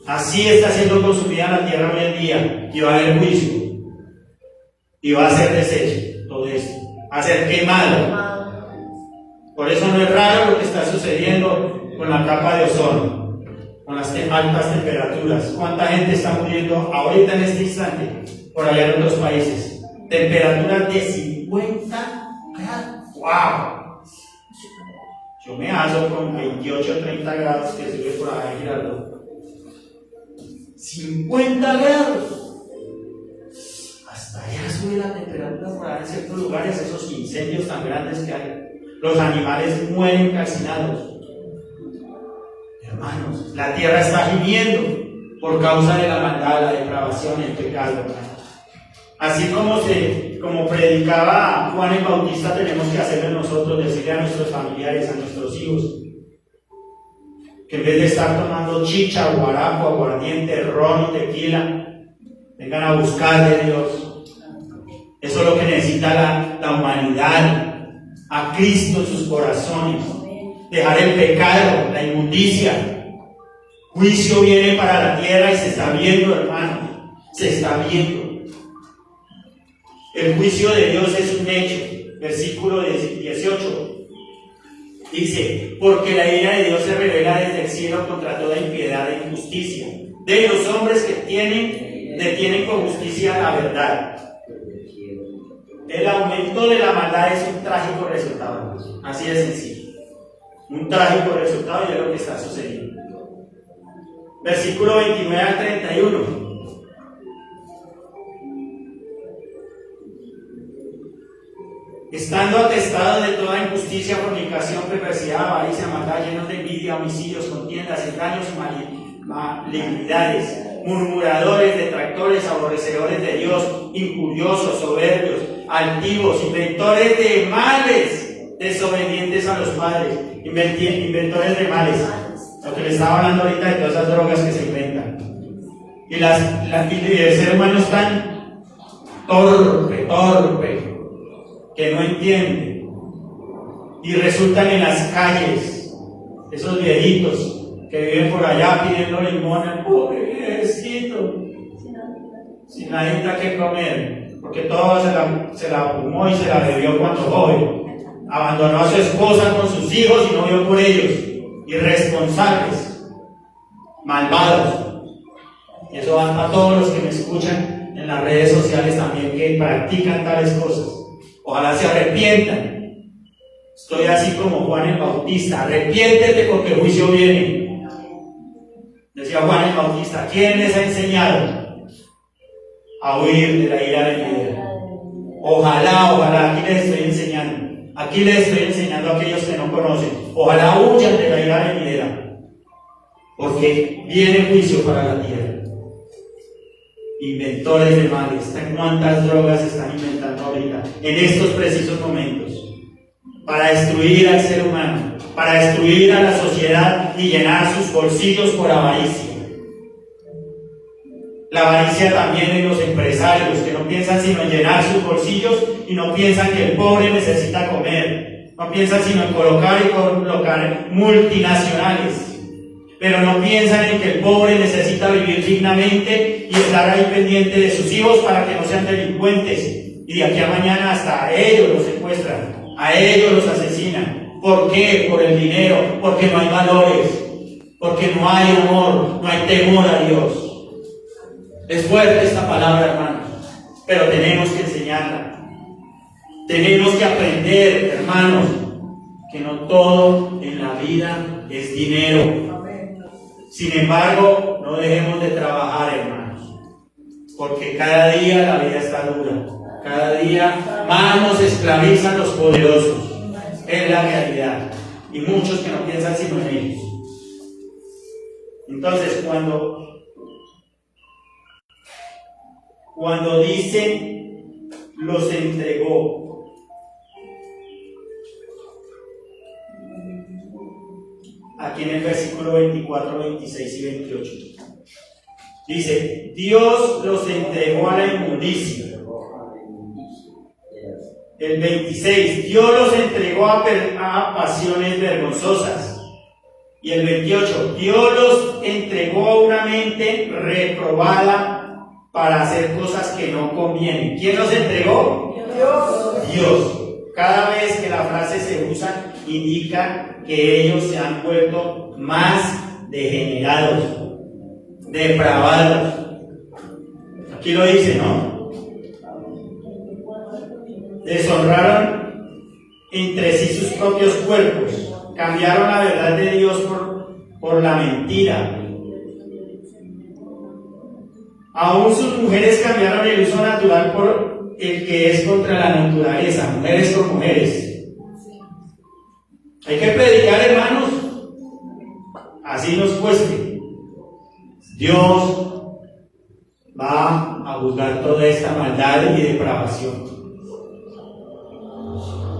Así está siendo consumida la tierra hoy en día, y va a haber juicio, y va a ser deshecho todo esto, a ser quemado. Por eso no es raro lo que está sucediendo con la capa de ozono, con las altas temperaturas. ¿Cuánta gente está muriendo ahorita en este instante por allá en otros países? Temperaturas de 50 grados. ¡Wow! Yo me aso con 28 o 30 grados que sube por allá en Girardot. 50 grados. Hasta allá sube la temperatura por allá en ciertos lugares, esos incendios tan grandes que hay. Los animales mueren calcinados. Hermanos, la tierra está gimiendo por causa de la maldad, la depravación, el pecado. Así como predicaba Juan el Bautista, tenemos que hacerlo nosotros, decirle a nuestros familiares, a nuestros hijos, que en vez de estar tomando chicha, guarapo, aguardiente, ron y tequila, vengan a buscar de Dios. Eso es lo que necesita la humanidad, a Cristo en sus corazones, dejar el pecado, la inmundicia. Juicio viene para la tierra y se está viendo, hermano, se está viendo. El juicio de Dios es un hecho. Versículo 18. Dice, porque la ira de Dios se revela desde el cielo contra toda impiedad e injusticia de los hombres que detienen con justicia la verdad. El aumento de la maldad es un trágico resultado, así de sencillo. Un trágico resultado y es lo que está sucediendo. Versículo 29 al 31. Estando atestados de toda injusticia, fornicación, perversidad, avaricia, maldad, llenos de envidia, homicidios, contiendas, engaños y malignidades, murmuradores, detractores, aborrecedores de Dios, injuriosos, soberbios, altivos, inventores de males, desobedientes a los padres, inventores de males. Lo que le estaba hablando ahorita de todas esas drogas que se inventan. Y el ser humano es tan torpe, que no entiende. Y resultan en las calles, esos viejitos que viven por allá pidiendo limón al pobre viejecito, sin nada que comer, porque todo se la fumó y se la bebió cuando joven. Abandonó a su esposa con sus hijos y no vio por ellos. Irresponsables, malvados. Y eso va a todos los que me escuchan en las redes sociales también, que practican tales cosas. Ojalá se arrepientan. Estoy así como Juan el Bautista: arrepiéntete porque el juicio viene. Decía Juan el Bautista: ¿quién les ha enseñado a huir de la ira venidera? Ojalá, aquí les estoy enseñando. Aquí les estoy enseñando a aquellos que no conocen. Ojalá huyan de la ira venidera, porque viene juicio para la tierra. Inventores de males. ¿Cuántas drogas están inventando ahorita, en estos precisos momentos? Para destruir al ser humano, para destruir a la sociedad y llenar sus bolsillos por avaricia. La avaricia también en los empresarios, que no piensan sino en llenar sus bolsillos y no piensan que el pobre necesita comer. No piensan sino en colocar multinacionales. Pero no piensan en que el pobre necesita vivir dignamente y estar ahí pendiente de sus hijos para que no sean delincuentes. Y de aquí a mañana hasta a ellos los secuestran, a ellos los asesinan. ¿Por qué? Por el dinero, porque no hay valores, porque no hay amor, no hay temor a Dios. Es fuerte esta palabra, hermanos, pero tenemos que enseñarla. Tenemos que aprender, hermanos, que no todo en la vida es dinero. Sin embargo, no dejemos de trabajar, hermanos, porque cada día la vida está dura. Cada día más nos esclavizan los poderosos. Es la realidad. Y muchos que no piensan sino en ellos. Entonces, cuando dice los entregó, aquí en el versículo 24, 26 y 28, dice: Dios los entregó a la inmundicia. El 26, Dios los entregó a pasiones vergonzosas. Y el 28, Dios los entregó a una mente reprobada para hacer cosas que no convienen. ¿Quién los entregó? Dios. Cada vez que la frase se usa, indica que ellos se han vuelto más degenerados, depravados. Aquí lo dice, ¿no? Deshonraron entre sí sus propios cuerpos, cambiaron la verdad de Dios por la mentira. Aún sus mujeres cambiaron el uso natural por el que es contra la naturaleza, mujeres con mujeres. Hay que predicar, hermanos, así nos cueste. Dios va a juzgar toda esta maldad y depravación.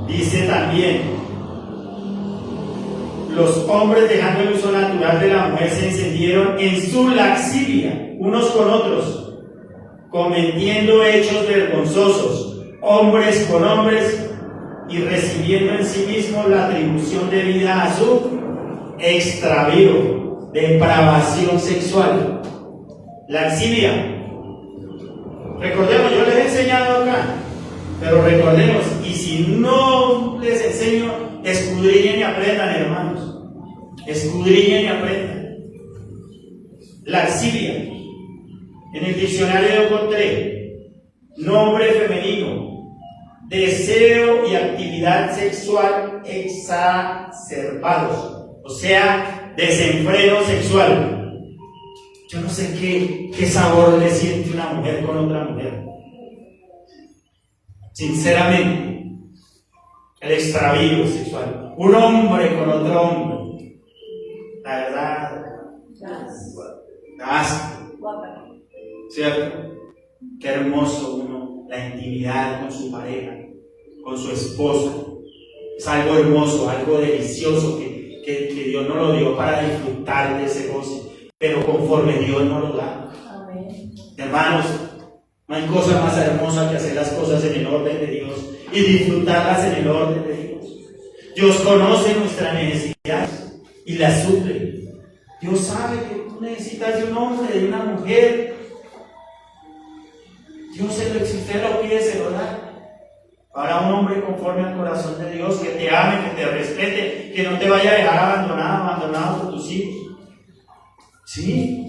Dice también: los hombres, dejando el uso natural de la mujer, se encendieron en su laxivia unos con otros, cometiendo hechos vergonzosos, hombres con hombres, y recibiendo en sí mismos la atribución debida a su extravío, depravación sexual. Laxivia. Recordemos, yo les he enseñado acá, pero recordemos, y si no les enseño, Escudriñen y aprendan, hermanos. Escudriñen y aprendan. Lascivia. En el diccionario encontré nombre femenino, deseo y actividad sexual exacerbados, o sea, desenfreno sexual. Yo no sé qué sabor le siente una mujer con otra mujer. Sinceramente, el extravío sexual. Un hombre con otro hombre. La verdad, asco. ¿Cierto? Qué hermoso uno, la intimidad con su pareja, con su esposa. Es algo hermoso, algo delicioso que Dios nos lo dio para disfrutar de ese goce, pero conforme Dios nos lo da. Amén. Hermanos, no hay cosa más hermosa que hacer las cosas en el orden de Dios y disfrutarlas en el orden de Dios. Dios conoce nuestras necesidades y las suple. Dios sabe que tú necesitas de un hombre, de una mujer. Dios si usted lo pide, se lo da. Para un hombre conforme al corazón de Dios, que te ame, que te respete, que no te vaya a dejar abandonado por tus hijos. ¿Sí?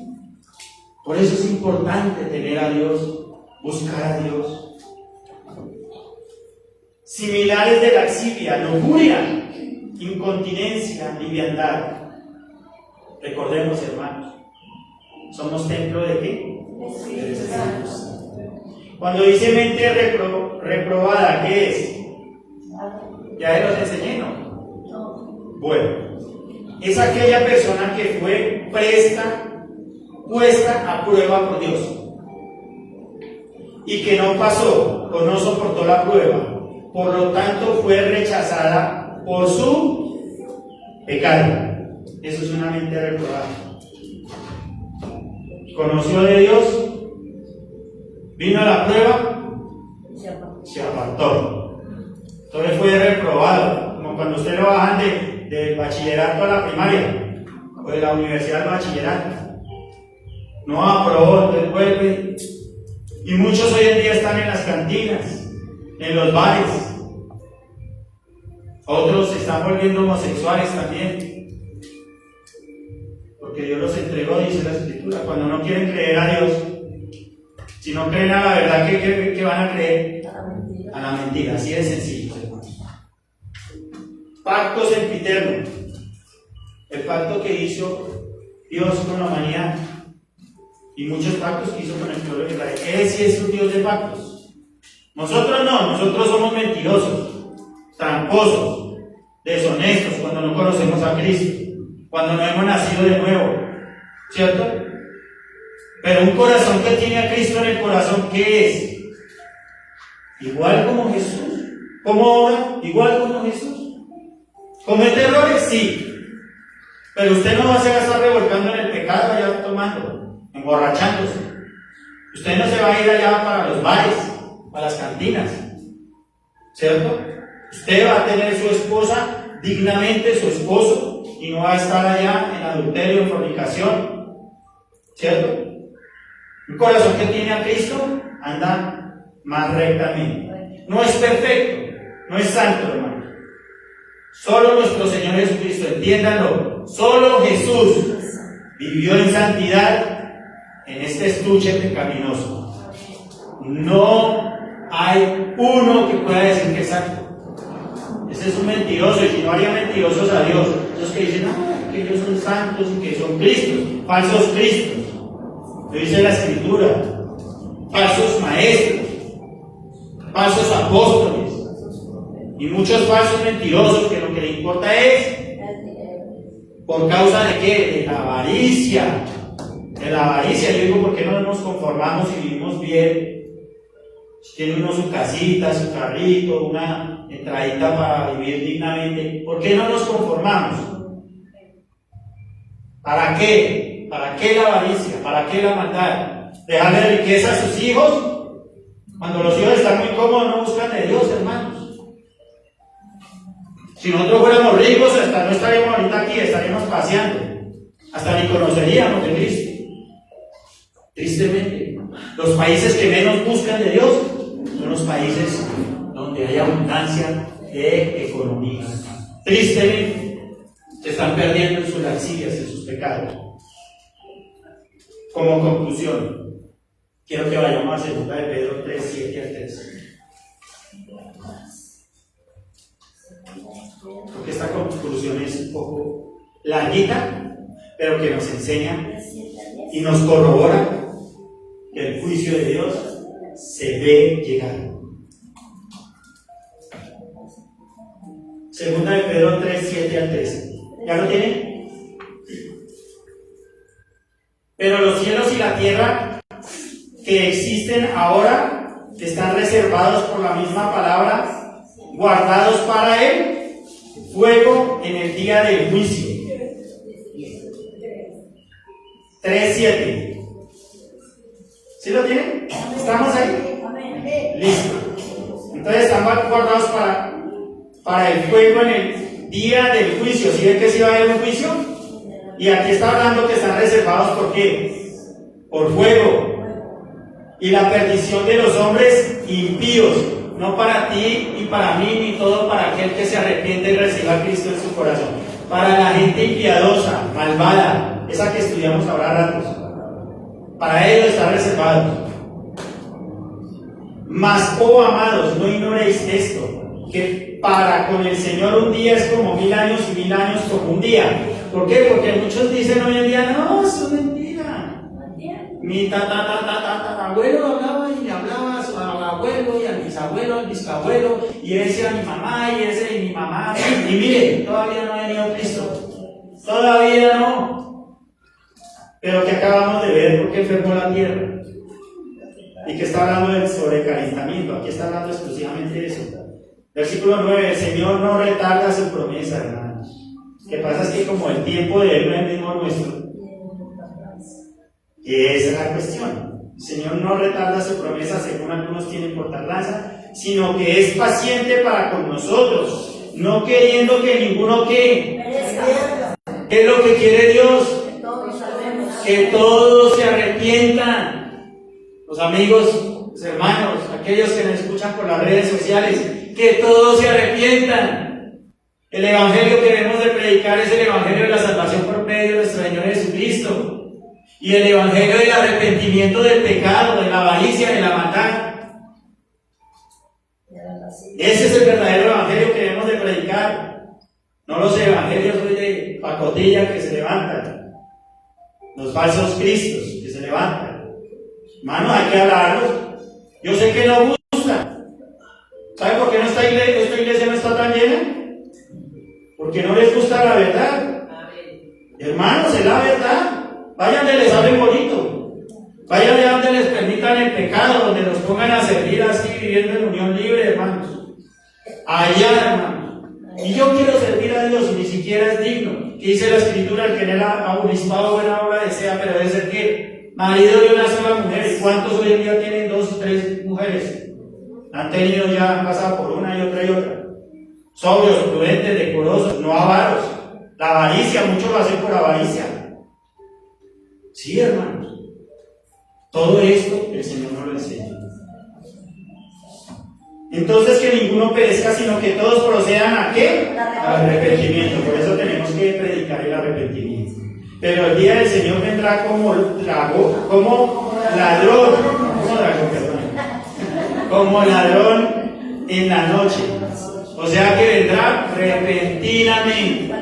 Por eso es importante tener a Dios, buscar a Dios. Similares de laxivia, lujuria, incontinencia, liviandad. Recordemos, hermanos, ¿somos templo de qué? Del Espíritu Santo. Cuando dice mente reprobada, ¿qué es? Ya los enseñé, ¿no? Bueno, es aquella persona que fue puesta a prueba por Dios y que no pasó o no soportó la prueba, por lo tanto fue rechazada por su pecado. Eso es una mente reprobada. Conoció de Dios, vino a la prueba, se apartó. Entonces fue reprobado, como cuando usted lo bajan del bachillerato a la primaria o de la universidad al bachillerato. No aprobó, entonces vuelve. Y muchos hoy en día están en las cantinas, en los bares. Otros se están volviendo homosexuales también. Porque Dios los entregó, dice la Escritura, cuando no quieren creer a Dios. Si no creen a la verdad, ¿qué van a creer? A la mentira. Así de sencillo, hermanos. Pacto sempiterno. El pacto que hizo Dios con la humanidad. Y muchos pactos que hizo con el pueblo de Israel. Él sí es un Dios de pactos. Nosotros no, nosotros somos mentirosos, tramposos, deshonestos cuando no conocemos a Cristo, cuando no hemos nacido de nuevo, ¿cierto? Pero un corazón que tiene a Cristo en el corazón, ¿qué es? Igual como Jesús. ¿Cómo obra? Igual como Jesús. ¿Comete errores? Sí. Pero usted no va a estar revolcando en el pecado allá tomando, emborrachándose. Usted no se va a ir allá para los bares, para las cantinas, ¿cierto? Usted va a tener su esposa dignamente, su esposo, y no va a estar allá en adulterio, en fornicación, ¿cierto? Un corazón que tiene a Cristo anda más rectamente. No es perfecto, no es santo, hermano. Solo nuestro Señor Jesucristo, entiéndanlo, solo Jesús vivió en santidad en este estuche pecaminoso. No hay uno que pueda decir que es santo. Ese es un mentiroso, y si no haría mentirosos a Dios, esos que dicen que ellos son santos y que son Cristos, falsos Cristos. Lo dice la Escritura, falsos maestros, falsos apóstoles y muchos falsos mentirosos que lo que le importa es por causa de qué, de la avaricia. Yo digo, ¿por qué no nos conformamos y vivimos bien? Tiene uno su casita, su carrito, una entradita para vivir dignamente. ¿Por qué no nos conformamos? ¿Para qué? ¿Para qué la avaricia? ¿Para qué la maldad? ¿Dejarle riqueza a sus hijos? Cuando los hijos están muy cómodos, no buscan de Dios, hermanos. Si nosotros fuéramos ricos, hasta no estaríamos ahorita aquí, estaríamos paseando. Hasta ni conoceríamos de Cristo. Tristemente, los países que menos buscan de Dios son los países donde hay abundancia de economía. tristemente, se están perdiendo en sus lascivias, en sus pecados. Como conclusión, quiero que vayamos a 2 de Pedro 3, 7 al 13. Porque esta conclusión es un poco larguita, pero que nos enseña y nos corrobora que el juicio de Dios se ve llegar. 2 de Pedro 3, 7 al 13. ¿Ya lo tienen? Pero los cielos y la tierra que existen ahora están reservados por la misma palabra, guardados para el fuego en el día del juicio. 3:7. ¿Sí lo tienen? ¿Estamos ahí? Listo. Entonces están guardados para el fuego en el día del juicio. ¿Sí ven que sí va a haber un juicio? Y aquí está hablando que están reservados ¿por qué? Por fuego. Y la perdición de los hombres impíos, no para ti y para mí, ni todo para aquel que se arrepiente y reciba a Cristo en su corazón. Para la gente impiedosa, malvada, esa que estudiamos ahora ratos. Para ellos está reservado. Mas, oh amados, no ignoréis esto, que para con el Señor un día es como 1000 años y 1000 años como un día. ¿Por qué? Porque muchos dicen hoy en día, no, eso es mentira. Mi abuelo hablaba y le hablaba a su abuelo y al bisabuelo, al bisabuelo, y ese a mi mamá y ese y mi mamá. Y mire, todavía no ha venido Cristo. Todavía no. Pero que acabamos de ver porque enfermó la tierra. Y que está hablando del sobrecalentamiento. Aquí está hablando exclusivamente de eso. Versículo 9. El Señor no retarda su promesa, hermanos. Lo que pasa es que como el tiempo de Él no es el mismo nuestro. Y esa es la cuestión. El Señor no retarda su promesa según algunos tienen por tardanza, sino que es paciente para con nosotros, no queriendo que ninguno ¿qué es lo que quiere Dios? Que todos se arrepientan. Los amigos, los hermanos, aquellos que nos escuchan por las redes sociales, que todos se arrepientan. El evangelio que debemos de predicar es el evangelio de la salvación por medio de nuestro Señor Jesucristo. Y el evangelio del arrepentimiento del pecado, de la avaricia, de la maldad. Ese es el verdadero evangelio que debemos de predicar. No los evangelios hoy de pacotilla que se levantan. Los falsos cristos que se levantan. Hermano, hay que hablarlos. Yo sé que no gusta. ¿Sabe por qué no esta iglesia no está tan llena? Porque no les gusta la verdad. Hermanos, es la verdad. Vayan donde les hablen bonito. Vayan allá donde les permitan el pecado, donde los pongan a servir así, viviendo en unión libre, hermanos. Allá, hermanos. Y yo quiero servir a Dios y ni siquiera es digno. Que dice la Escritura, el que en él ha obispado buena obra desea, pero debe ser que marido de una sola mujer. ¿Y cuántos hoy en día tienen 2 o 3 mujeres? Han tenido ya, han pasado por una y otra y otra. Sobrios, prudentes, decorosos, no avaros. La avaricia, muchos lo hacen por avaricia. Sí, hermanos. Todo esto el Señor nos lo enseña. Entonces que ninguno perezca, sino que todos procedan ¿a qué? Al arrepentimiento. Por eso tenemos que predicar el arrepentimiento. Pero el día del Señor vendrá como ladrón en la noche. O sea que vendrá repentinamente.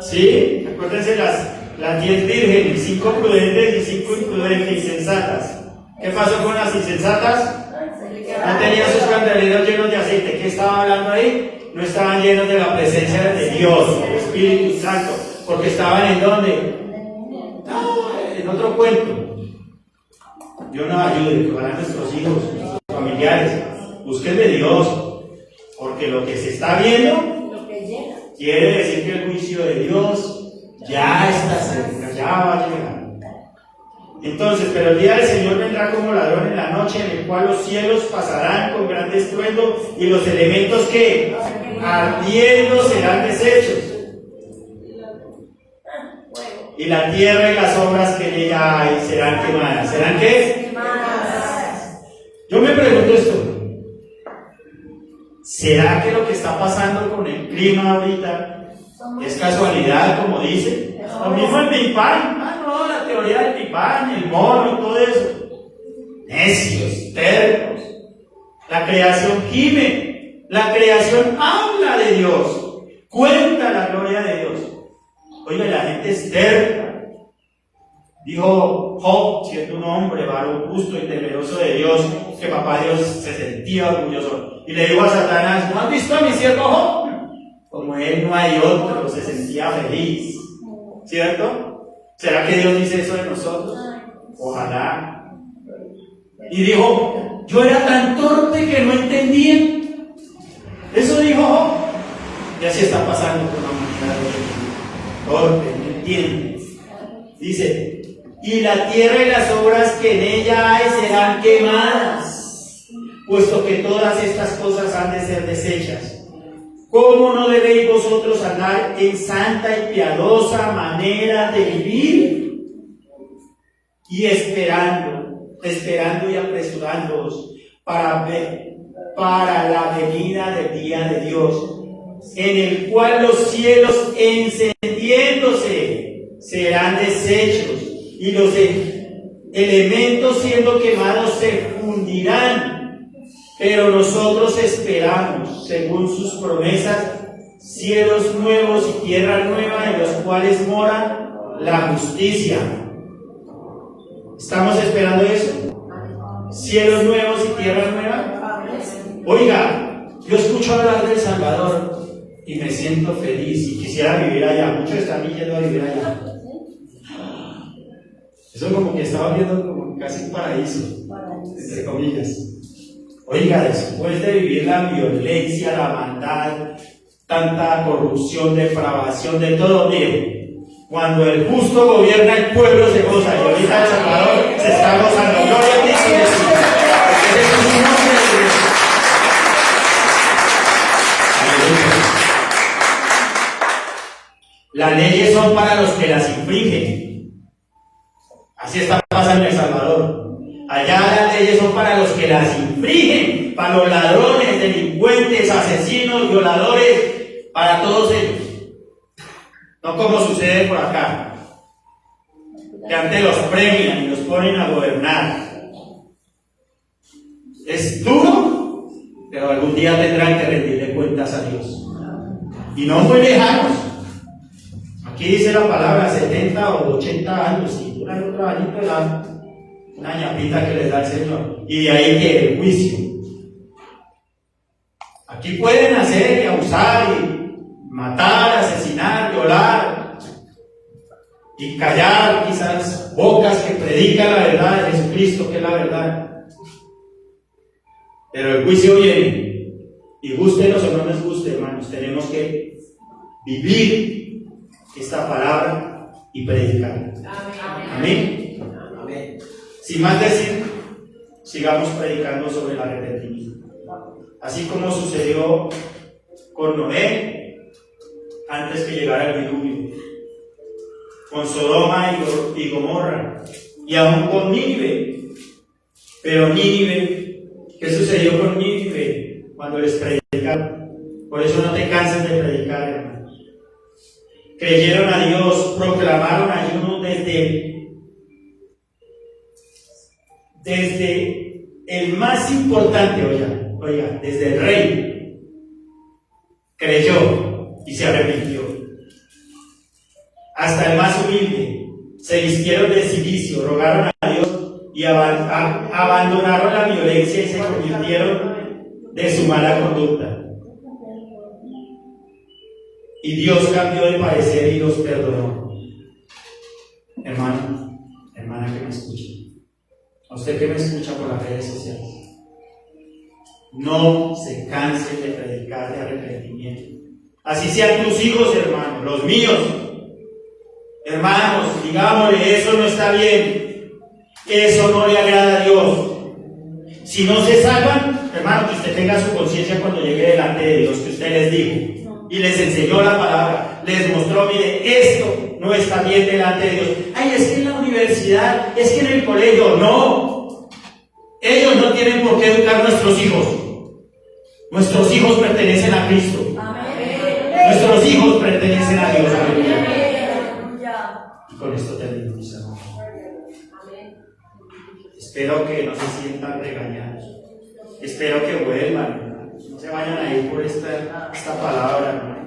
¿Sí? Acuérdense las 10 vírgenes, 5 prudentes y 5 imprudentes, insensatas. ¿Qué pasó con las insensatas? No tenían sus candeleros llenos de aceite. ¿Qué estaba hablando ahí? No estaban llenos de la presencia de Dios, del Espíritu Santo. Porque estaban ¿en dónde? En otro cuento. Dios nos ayude, ojalá nuestros hijos, nuestros familiares, busquen de Dios. Porque lo que se está viendo quiere decir que el juicio de Dios ya está cerca, ya va a llegar. Entonces, pero el día del Señor vendrá como ladrón en la noche, en el cual los cielos pasarán con gran estruendo y los elementos que ardiendo serán deshechos. Y la tierra y las obras que en ella hay serán quemadas. ¿Serán qué? Quemadas. Yo me pregunto esto. ¿Será que lo que está pasando con el clima ahorita es casualidad, como dice? Lo mismo el Big Bang. No, la teoría del Big Bang, el mono y todo eso. Necios, tercos. La creación gime, la creación habla de Dios, cuenta la gloria de Dios. Oiga, la gente es terca. Dijo Job, siendo un hombre varón justo y temeroso de Dios, que papá Dios se sentía orgulloso. Y le dijo a Satanás: ¿no has visto a mi siervo Job? Como él no hay otro, se sentía feliz. ¿Cierto? ¿Será que Dios dice eso de nosotros? Ojalá. Y dijo: yo era tan torpe que no entendía. Eso dijo Job. Y así está pasando con la humanidad. Torpe, no entiende. Dice: y la tierra y las obras que en ella hay serán quemadas, puesto que todas estas cosas han de ser deshechas. ¿Cómo no debéis vosotros andar en santa y piadosa manera de vivir? Y esperando y apresurándoos para la venida del día de Dios, en el cual los cielos encendiéndose serán deshechos, y los elementos siendo quemados se fundirán. Pero nosotros esperamos, según sus promesas, cielos nuevos y tierra nueva, en los cuales mora la justicia. ¿Estamos esperando eso? ¿Cielos nuevos y tierra nueva? Oiga, yo escucho hablar del Salvador y me siento feliz y quisiera vivir allá. Muchos están yendo a vivir allá. Eso como que estaba viendo como casi un paraíso, entre comillas. Oiga, después de vivir la violencia, la maldad, tanta corrupción, depravación, de todo, mire, cuando el justo gobierna, el pueblo se goza. Y ahorita El Salvador se está gozando. Gloria a Dios. Ese es su nombre. Las leyes son para los que las infringen. Así está pasando en El Salvador. Allá las leyes son para los que las infringen, para los ladrones, delincuentes, asesinos, violadores, para todos ellos. No como sucede por acá, que antes los premian y los ponen a gobernar. Es duro, pero algún día tendrán que rendirle cuentas a Dios. Y no muy lejanos. Aquí dice la palabra 70 o 80 años, y hay otro añito de la, una ñapita que les da el Señor. Y de ahí que el juicio. Aquí pueden hacer y abusar y matar, asesinar, violar y callar quizás bocas que predican la verdad de Jesucristo, que es la verdad. Pero el juicio viene, y gústenos o no nos guste, hermanos, tenemos que vivir esta palabra y predicar. Amén. Amén. Sin más decir, sigamos predicando sobre el arrepentimiento. Así como sucedió con Noé antes que llegara el diluvio, con Sodoma y Gomorra, y aún con Nínive. Pero Nínive, ¿qué sucedió con Nínive cuando les predicaron? Por eso no te canses de predicar, hermanos. Creyeron a Dios, proclamaron ayuno desde el más importante, oiga, desde el rey. Creyó y se arrepintió. Hasta el más humilde se vistieron de cilicio, rogaron a Dios y abandonaron la violencia y se convirtieron de su mala conducta. Y Dios cambió de parecer y los perdonó. Hermano, hermana que me escucha, a usted que me escucha por las redes sociales, no se canse de predicar de arrepentimiento. Así sean tus hijos, hermanos, los míos. Hermanos, digámosle, eso no está bien, eso no le agrada a Dios. Si no se salvan, hermano, que usted tenga su conciencia cuando llegue delante de Dios, que usted les dijo y les enseñó la palabra, les mostró, mire, esto no está bien delante de Dios. Ay, es que en la universidad, es que en el colegio, no. Ellos no tienen por qué educar a nuestros hijos. Nuestros hijos pertenecen a Cristo. Amén. Nuestros hijos pertenecen a Dios. Aleluya. Aleluya. Y con esto termino, mis hermanos. Espero que no se sientan regañados. Espero que vuelvan, hermanos. No se vayan a ir por esta palabra, hermanos.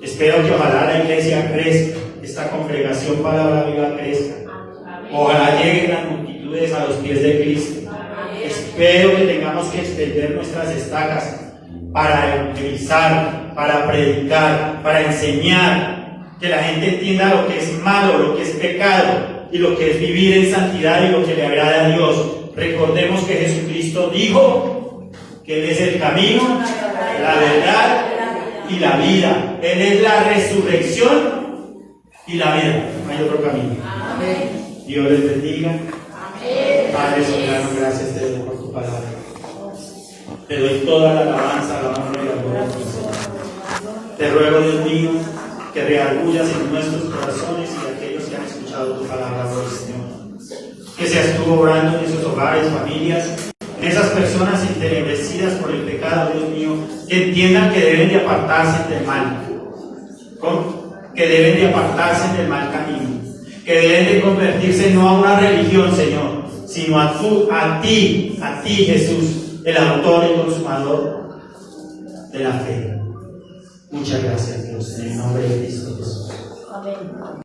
Espero que ojalá la iglesia crezca, esta congregación Palabra Viva crezca. Ojalá lleguen las multitudes a los pies de Cristo. Espero que tengamos que extender nuestras estacas para evangelizar, para predicar, para enseñar, que la gente entienda lo que es malo, lo que es pecado y lo que es vivir en santidad y lo que le agrada a Dios. Recordemos que Jesucristo dijo que Él es el camino, la verdad y la vida. Él es la resurrección y la vida. No hay otro camino. Dios les bendiga. Padre soberano, gracias te doy por tu palabra. Te doy toda la alabanza, la honra y la gloria. Te ruego, Dios mío, que reargullas en nuestros corazones y de aquellos que han escuchado tu palabra hoy, Señor. Que seas tú obrando en esos hogares, familias, en esas personas entenebrecidas por el pecado, Dios mío, que entiendan que deben de apartarse del mal. ¿Cómo? Que deben de apartarse del mal camino. Que deben de convertirse no a una religión, Señor, sino a ti, Jesús, el autor y consumador de la fe. Muchas gracias, Dios, en el nombre de Cristo Jesús. Amén.